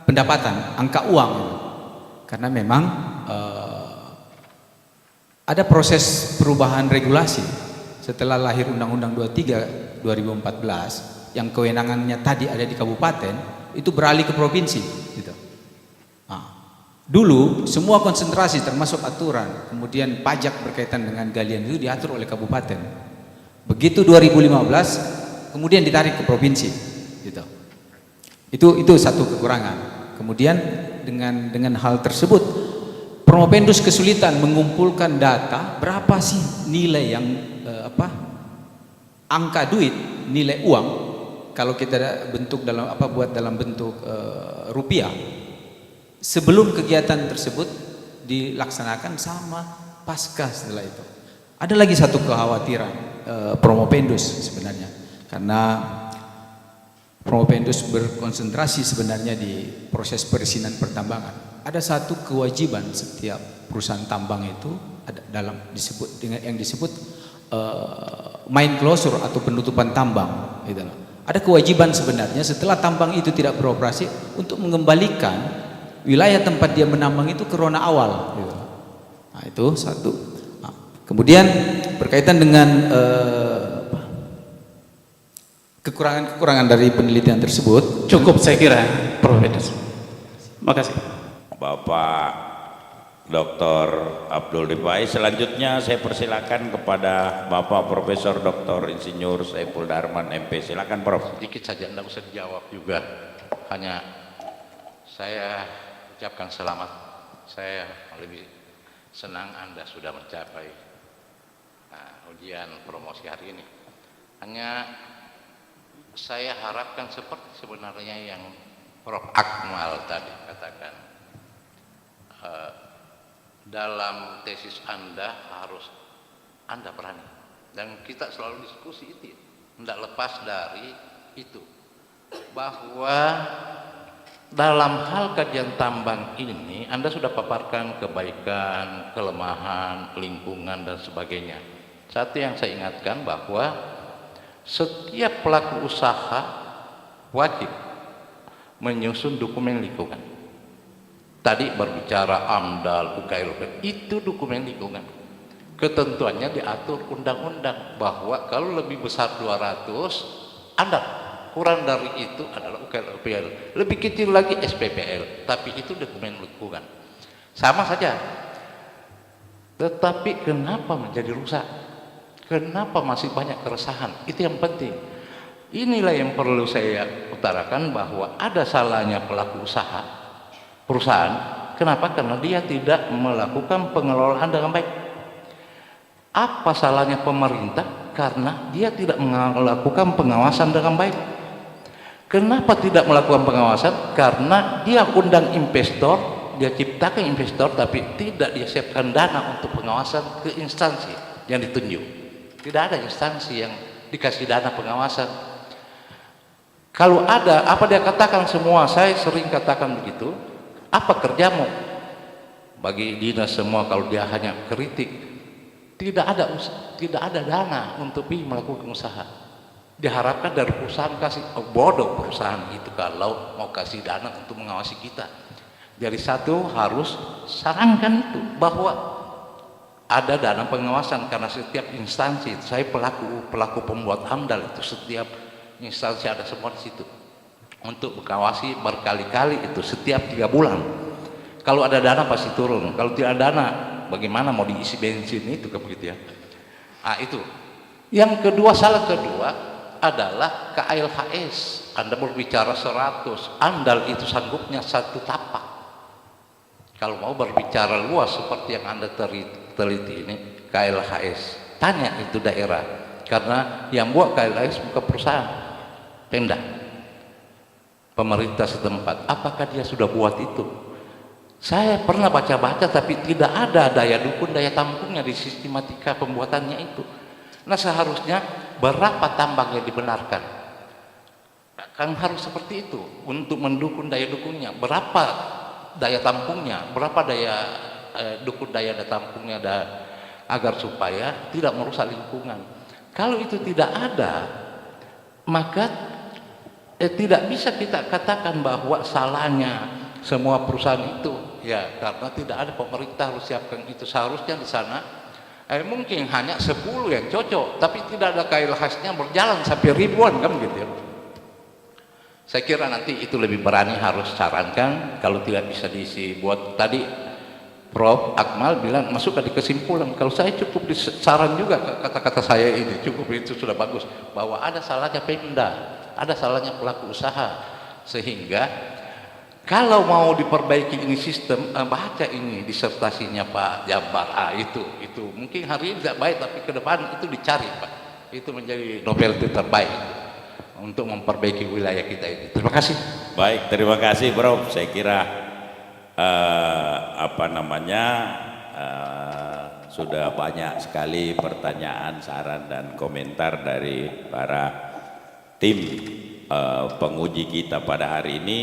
pendapatan, angka uang. Karena memang ada proses perubahan regulasi setelah lahir Undang-Undang 23 2014 yang kewenangannya tadi ada di kabupaten, itu beralih ke provinsi gitu. Dulu semua konsentrasi termasuk aturan, kemudian pajak berkaitan dengan galian itu diatur oleh kabupaten. Begitu 2015 kemudian ditarik ke provinsi gitu. Itu satu kekurangan. Kemudian dengan hal tersebut Promopendus kesulitan mengumpulkan data berapa sih nilai yang angka duit, nilai uang kalau kita bentuk dalam buat dalam bentuk rupiah sebelum kegiatan tersebut dilaksanakan sama pasca setelah itu. Ada lagi satu kekhawatiran Promopendus sebenarnya, karena Promopendus berkonsentrasi sebenarnya di proses perizinan pertambangan. Ada satu kewajiban setiap perusahaan tambang itu ada dalam yang disebut mine closure atau penutupan tambang gitu. Ada kewajiban sebenarnya setelah tambang itu tidak beroperasi untuk mengembalikan wilayah tempat dia menambang itu ke rona awal gitu. Nah, itu satu. Kemudian berkaitan dengan kekurangan-kekurangan dari penelitian tersebut,
cukup saya kira, Profesor. Makasih.
Bapak Dr. Abdul Rifai. Selanjutnya saya persilakan kepada Bapak Profesor Dr. Insinyur Saiful Darman MP. Silakan Prof.
Sedikit saja, tidak usah dijawab juga. Hanya saya ucapkan selamat. Saya lebih senang Anda sudah mencapai ujian promosi hari ini. Hanya saya harapkan seperti sebenarnya yang Prof. Akmal tadi katakan, dalam tesis Anda harus Anda berani, dan kita selalu diskusi itu, tidak lepas dari itu, bahwa dalam hal kajian tambang ini Anda sudah paparkan kebaikan, kelemahan, lingkungan dan sebagainya. Satu yang saya ingatkan bahwa setiap pelaku usaha wajib menyusun dokumen lingkungan. Tadi berbicara AMDAL, UKL, itu dokumen lingkungan. Ketentuannya diatur undang-undang bahwa kalau lebih besar 200 AMDAL, kurang dari itu adalah UKL, lebih kecil lagi SPPL, tapi itu dokumen lingkungan. Sama saja. Tetapi kenapa menjadi rusak? Kenapa masih banyak keresahan? Itu yang penting. Inilah yang perlu saya utarakan, bahwa ada salahnya pelaku usaha perusahaan. Kenapa? Karena dia tidak melakukan pengelolaan dengan baik. Apa salahnya pemerintah? Karena dia tidak melakukan pengawasan dengan baik. Kenapa tidak melakukan pengawasan? Karena dia undang investor, dia ciptakan investor, tapi tidak dia siapkan dana untuk pengawasan ke instansi yang ditunjuk. Tidak ada instansi yang dikasih dana pengawasan. Kalau ada, apa dia katakan semua? Saya sering katakan begitu. Apa kerjamu? Bagi dinas semua, kalau dia hanya kritik, tidak ada dana untuk melakukan usaha. Diharapkan dari perusahaan kasih, bodoh perusahaan itu kalau mau kasih dana untuk mengawasi kita. Jadi satu harus sarankan itu, bahwa ada dana pengawasan karena setiap instansi, saya pelaku pembuat AMDAL itu setiap instansi ada semua di situ untuk mengawasi berkali-kali itu setiap 3 bulan. Kalau ada dana pasti turun, kalau tidak ada dana bagaimana mau diisi bensin itu kan begitu ya. Itu. Yang kedua, salah kedua adalah KLHS. Anda berbicara 100, AMDAL itu sanggupnya 1 tapak. Kalau mau berbicara luas seperti yang Anda teliti ini, KLHS, tanya itu daerah, karena yang buat KLHS bukan perusahaan, Pemda, pemerintah setempat. Apakah dia sudah buat itu? Saya pernah baca-baca, tapi tidak ada daya dukun, daya tampungnya di sistematika pembuatannya itu. Nah, seharusnya berapa tambang yang dibenarkan? Kan harus seperti itu untuk mendukung daya dukungnya. Berapa daya tampungnya, berapa daya dukun daya tampungnya agar supaya tidak merusak lingkungan. Kalau itu tidak ada, maka tidak bisa kita katakan bahwa salahnya semua perusahaan itu, ya, karena tidak ada, pemerintah harus siapkan itu. Seharusnya di sana mungkin hanya 10 yang cocok, tapi tidak ada KLHS-nya berjalan sampai ribuan kan gitu ya. Saya kira nanti itu lebih berani harus sarankan, kalau tidak bisa diisi buat tadi Prof. Akmal bilang masuk ke kesimpulan. Kalau saya cukup saran juga kata-kata saya ini, cukup itu sudah bagus, bahwa ada salahnya Pemda, ada salahnya pelaku usaha, sehingga kalau mau diperbaiki ini sistem, baca ini disertasinya Pak Jambar, itu mungkin hari ini tidak baik, tapi ke depan itu dicari Pak, itu menjadi novelty terbaik untuk memperbaiki wilayah kita ini. Terima kasih.
Baik, terima kasih Prof. Saya kira sudah banyak sekali pertanyaan, saran dan komentar dari para tim penguji kita pada hari ini.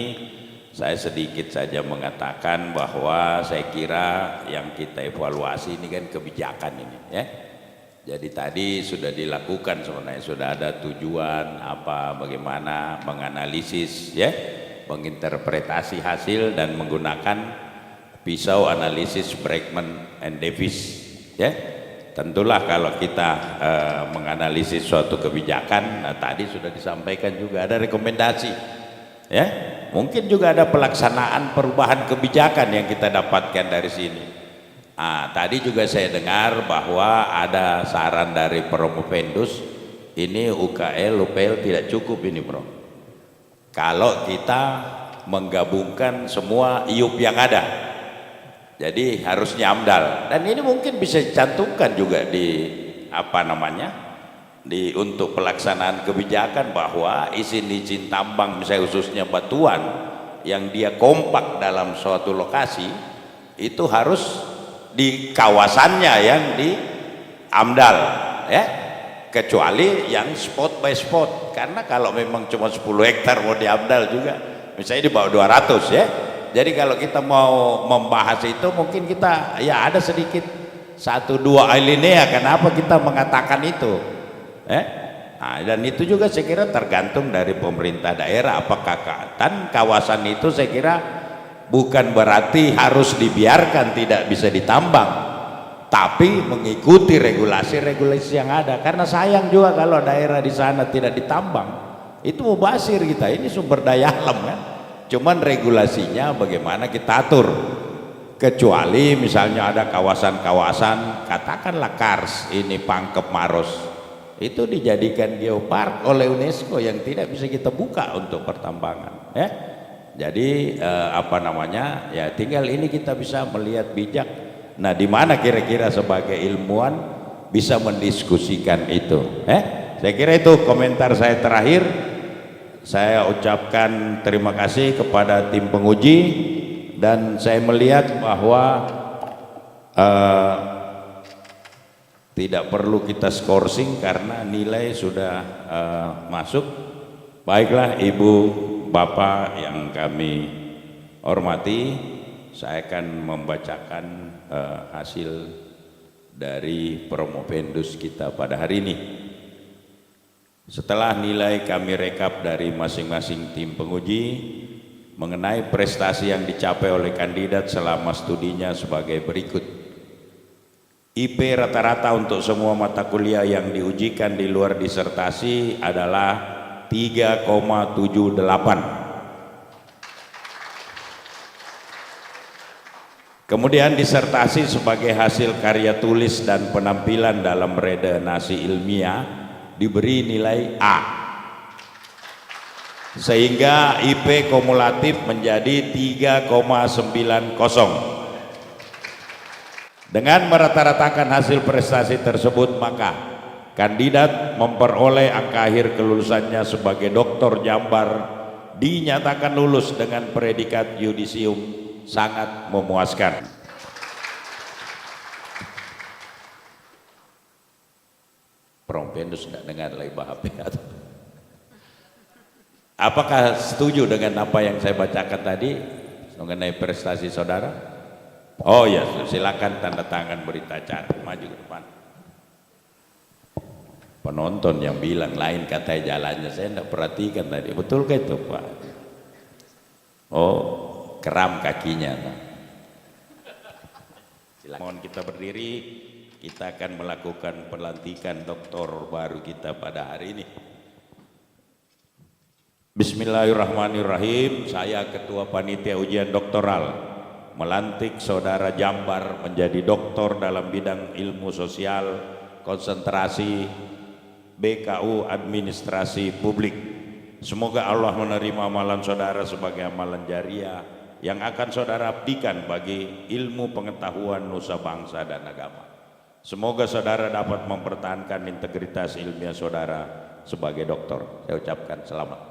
Saya sedikit saja mengatakan bahwa saya kira yang kita evaluasi ini kan kebijakan ini ya. Jadi tadi sudah dilakukan sebenarnya, sudah ada tujuan bagaimana menganalisis ya, menginterpretasi hasil dan menggunakan pisau analisis Bregman and Davis ya. Tentulah kalau kita menganalisis suatu kebijakan, tadi sudah disampaikan juga ada rekomendasi ya. Mungkin juga ada pelaksanaan perubahan kebijakan yang kita dapatkan dari sini. Tadi juga saya dengar bahwa ada saran dari Promopendus, ini UKL, UPL tidak cukup ini Bro. Kalau kita menggabungkan semua IUP yang ada, jadi harusnya AMDAL. Dan ini mungkin bisa dicantumkan juga untuk pelaksanaan kebijakan bahwa izin tambang misalnya khususnya batuan yang dia kompak dalam suatu lokasi itu harus di kawasannya yang di AMDAL ya, kecuali yang spot by spot, karena kalau memang cuma 10 hektar mau di AMDAL juga misalnya di bawah 200 ya. Jadi kalau kita mau membahas itu mungkin kita ya ada sedikit 1-2 alinea kenapa kita mengatakan itu dan itu juga saya kira tergantung dari pemerintah daerah, apakah kawasan itu saya kira bukan berarti harus dibiarkan tidak bisa ditambang, tapi mengikuti regulasi-regulasi yang ada, karena sayang juga kalau daerah di sana tidak ditambang, itu mubazir kita, ini sumber daya alam kan, cuman regulasinya bagaimana kita atur, kecuali misalnya ada kawasan-kawasan katakanlah Kars ini Pangkep Maros, itu dijadikan geopark oleh UNESCO yang tidak bisa kita buka untuk pertambangan ya. Jadi ya tinggal ini kita bisa melihat bijak. Nah, di mana kira-kira sebagai ilmuwan bisa mendiskusikan itu. Saya kira itu komentar saya terakhir. Saya ucapkan terima kasih kepada tim penguji dan saya melihat bahwa tidak perlu kita skorsing karena nilai sudah masuk. Baiklah Ibu Bapak yang kami hormati, saya akan membacakan hasil dari Promopendus kita pada hari ini. Setelah nilai kami rekap dari masing-masing tim penguji mengenai prestasi yang dicapai oleh kandidat selama studinya sebagai berikut. IP rata-rata untuk semua mata kuliah yang diujikan di luar disertasi adalah 3,78. Kemudian disertasi sebagai hasil karya tulis dan penampilan dalam redaksi ilmiah diberi nilai A, sehingga IP kumulatif menjadi 3,90. Dengan merata-ratakan hasil prestasi tersebut, maka kandidat memperoleh angka akhir kelulusannya sebagai Doktor Jambar dinyatakan lulus dengan predikat yudisium sangat memuaskan. Prompendus tidak dengar lagi bahasa. Apakah setuju dengan apa yang saya bacakan tadi mengenai prestasi saudara? Oh ya, silakan tanda tangan berita acara, maju ke depan. Penonton yang bilang lain katanya jalannya, saya tidak perhatikan tadi. Betulkah itu Pak? Oh, keram kakinya. Silakan. Mohon kita berdiri, kita akan melakukan pelantikan doktor baru kita pada hari ini. Bismillahirrahmanirrahim. Saya Ketua Panitia Ujian Doktoral melantik Saudara Jambar menjadi doktor dalam bidang ilmu sosial, konsentrasi BKU Administrasi Publik. Semoga Allah menerima amalan saudara sebagai amalan jariah yang akan saudara abdikan bagi ilmu pengetahuan nusa bangsa dan agama. Semoga saudara dapat mempertahankan integritas ilmiah saudara sebagai doktor. Saya ucapkan selamat.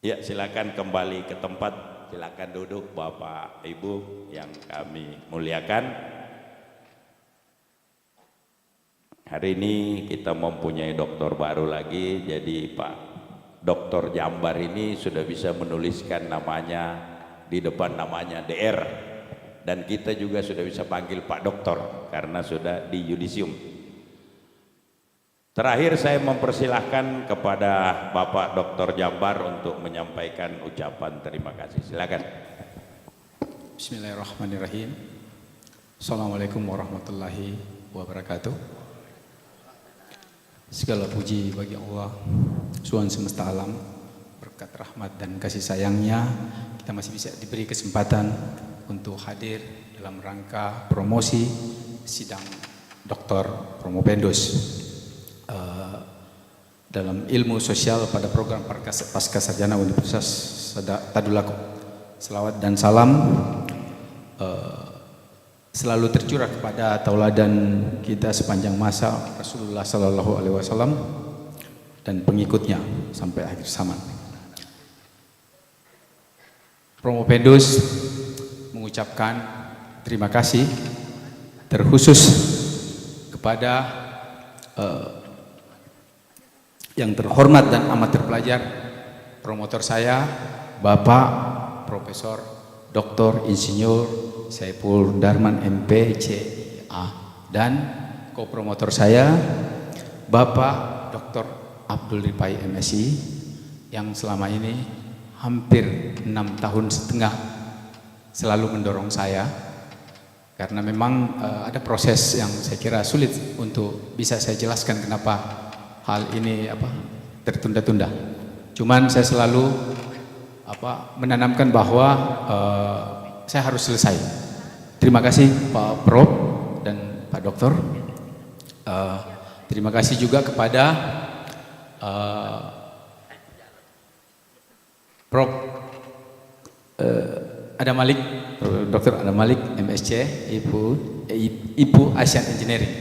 Ya, silakan kembali ke tempat, silakan duduk Bapak Ibu yang kami muliakan. Hari ini kita mempunyai doktor baru lagi, jadi Pak Doktor Jambar ini sudah bisa menuliskan namanya di depan namanya DR, dan kita juga sudah bisa panggil Pak Doktor karena sudah di yudisium. Terakhir saya mempersilahkan kepada Bapak Dr. Jambar untuk menyampaikan ucapan terima kasih. Silakan.
Bismillahirrahmanirrahim. Assalamualaikum warahmatullahi wabarakatuh. Segala puji bagi Allah, Tuhan semesta alam, berkat rahmat dan kasih sayangnya kita masih bisa diberi kesempatan untuk hadir dalam rangka promosi sidang Dr. Promopendus dalam ilmu sosial pada program Pasca Sarjana Universitas Tadulako. Selawat dan salam selalu tercurah kepada tauladan kita sepanjang masa Rasulullah Sallallahu Alaihi Wasallam dan pengikutnya sampai akhir zaman. Promopendus mengucapkan terima kasih terkhusus kepada yang terhormat dan amat terpelajar promotor saya, Bapak Profesor Dr. Insinyur Saiful Darman MPCA, dan kopromotor saya, Bapak Dr. Abdul Ripai MSI, yang selama ini hampir 6 tahun setengah selalu mendorong saya, karena memang ada proses yang saya kira sulit untuk bisa saya jelaskan kenapa hal ini tertunda-tunda. Cuman saya selalu menanamkan bahwa saya harus selesai. Terima kasih Pak Prof dan Pak Dokter. Terima kasih juga kepada Prof Adam Malik, Dr. Adam Malik MSc, IPU Asian Engineering,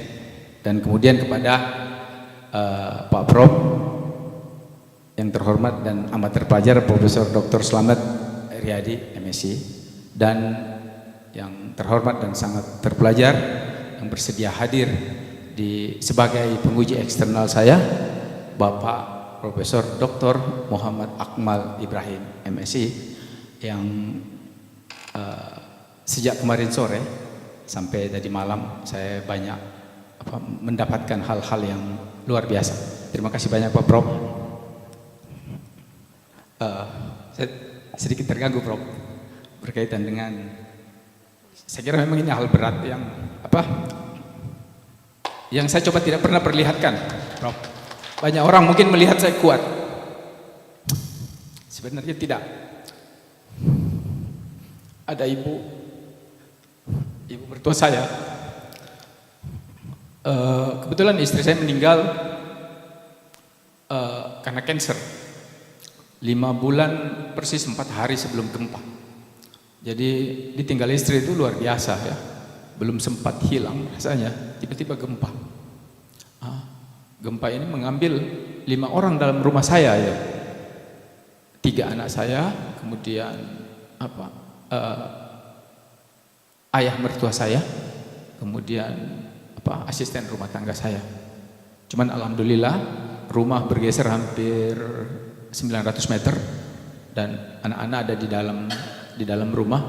dan kemudian kepada Pak Prof yang terhormat dan amat terpelajar Profesor Dr. Slamet Riyadi MSc, dan yang terhormat dan sangat terpelajar yang bersedia hadir sebagai penguji eksternal saya, Bapak Profesor Dr. Muhammad Akmal Ibrahim MSI yang sejak kemarin sore sampai tadi malam saya banyak mendapatkan hal-hal yang luar biasa. Terima kasih banyak Pak Prof. Saya sedikit terganggu Prof berkaitan dengan, saya kira memang ini hal berat yang saya coba tidak pernah perlihatkan Prof. Banyak orang mungkin melihat saya kuat, sebenarnya tidak. Ada ibu mertua saya, kebetulan istri saya meninggal karena kanker 5 bulan persis 4 hari sebelum gempa. Jadi ditinggal istri itu luar biasa ya, belum sempat hilang rasanya tiba-tiba gempa. Gempa ini mengambil 5 orang dalam rumah saya ya, 3 anak saya, kemudian ayah mertua saya, kemudian asisten rumah tangga saya. Cuman alhamdulillah rumah bergeser hampir 900 meter dan anak-anak ada di dalam rumah.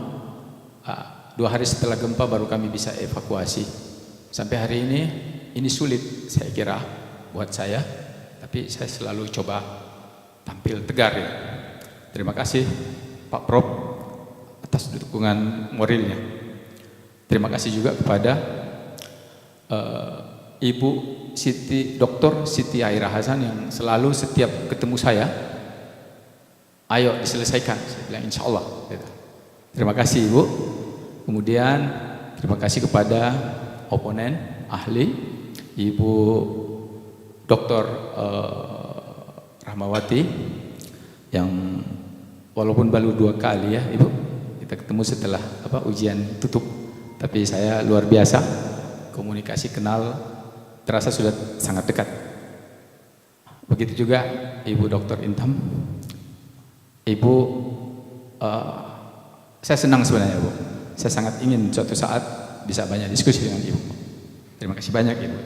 2 hari setelah gempa baru kami bisa evakuasi. Sampai hari ini sulit saya kira buat saya, tapi saya selalu coba tampil tegar ya. Terima kasih Pak Prof atas dukungan moralnya. Terima kasih juga kepada Ibu Dr. Siti Aira Hasan yang selalu setiap ketemu saya, ayo diselesaikan. Saya bilang insya Allah. Terima kasih Ibu. Kemudian terima kasih kepada oponen ahli Ibu Dr. Rahmawati yang walaupun baru 2 kali ya Ibu kita ketemu setelah ujian tutup, tapi saya luar biasa komunikasi, kenal, terasa sudah sangat dekat. Begitu juga Ibu Dr. Intam. Ibu, saya senang sebenarnya Bu, saya sangat ingin suatu saat bisa banyak diskusi dengan Ibu. Terima kasih banyak Ibu.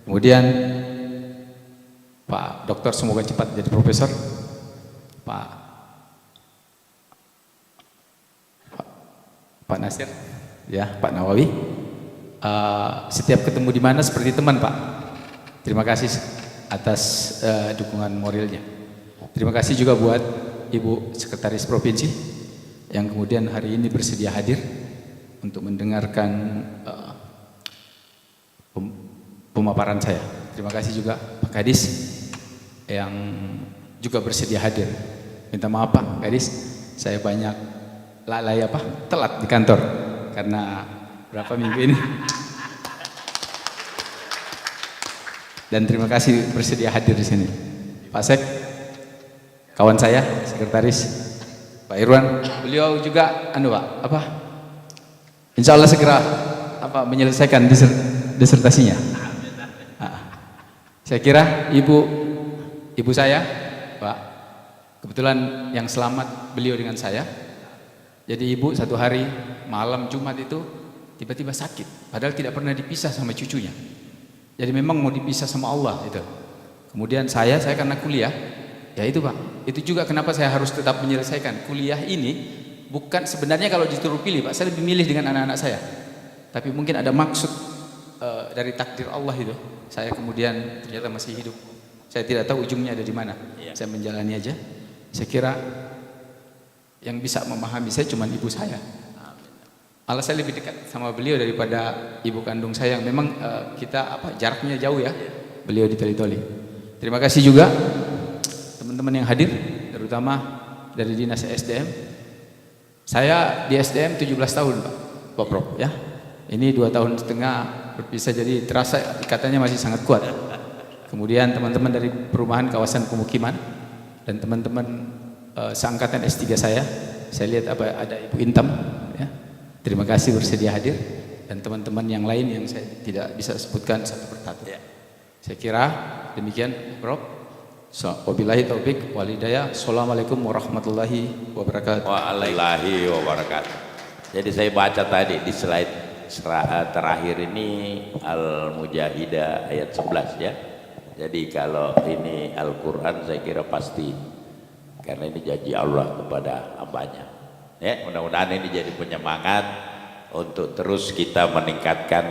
Kemudian Pak Dokter semoga cepat jadi profesor. Pak Nasir, ya Pak Nawawi. Setiap ketemu di mana seperti teman Pak. Terima kasih atas dukungan moralnya. Terima kasih juga buat Ibu Sekretaris Provinsi yang kemudian hari ini bersedia hadir untuk mendengarkan pemaparan saya. Terima kasih juga Pak Kadis yang juga bersedia hadir. Minta maaf Pak Kadis, saya banyak telat di kantor karena berapa minggu ini. Dan terima kasih bersedia hadir di sini. Pak Sek, kawan saya, sekretaris Pak Irwan, beliau juga insya Allah segera menyelesaikan disertasinya. Saya kira ibu saya, Pak, kebetulan yang selamat beliau dengan saya. Jadi ibu satu hari malam Jumat itu tiba-tiba sakit, padahal tidak pernah dipisah sama cucunya. Jadi memang mau dipisah sama Allah itu. Kemudian saya karena kuliah, ya itu Pak, itu juga kenapa saya harus tetap menyelesaikan kuliah ini. Bukan sebenarnya kalau disuruh pilih Pak, saya lebih milih dengan anak-anak saya. Tapi mungkin ada maksud dari takdir Allah itu. Saya kemudian ternyata masih hidup. Saya tidak tahu ujungnya ada di mana. Saya menjalani aja. Saya kira yang bisa memahami saya cuma ibu saya. Allah saya lebih dekat sama beliau daripada ibu kandung saya yang memang kita jaraknya jauh ya. Beliau di Toli-Toli. Terima kasih juga teman-teman yang hadir, terutama dari Dinas SDM. Saya di SDM 17 tahun Pak Prof ya. Ini 2,5 tahun berpisah, jadi terasa ikatannya masih sangat kuat. Kemudian teman-teman dari perumahan kawasan pemukiman dan teman-teman seangkatan S3 saya lihat ada Ibu Intam ya. Terima kasih bersedia hadir, dan teman-teman yang lain yang saya tidak bisa sebutkan satu persatu. Saya kira demikian Prof. Wabillahi taufik wal hidayah. Assalamualaikum warahmatullahi wabarakatuh.
Waalaikumsalam wabarakatuh. Jadi saya baca tadi di slide terakhir ini Al-Mujahidah ayat 11 ya. Jadi kalau ini Al-Quran saya kira pasti, karena ini janji Allah kepada hambanya. Ya, mudah-mudahan ini jadi penyemangat untuk terus kita meningkatkan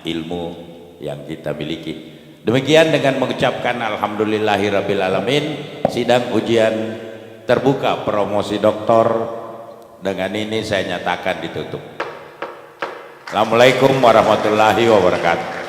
ilmu yang kita miliki. Demikian dengan mengucapkan alhamdulillahirabbil-alamin, sidang ujian terbuka promosi doktor dengan ini saya nyatakan ditutup. Assalamualaikum warahmatullahi wabarakatuh.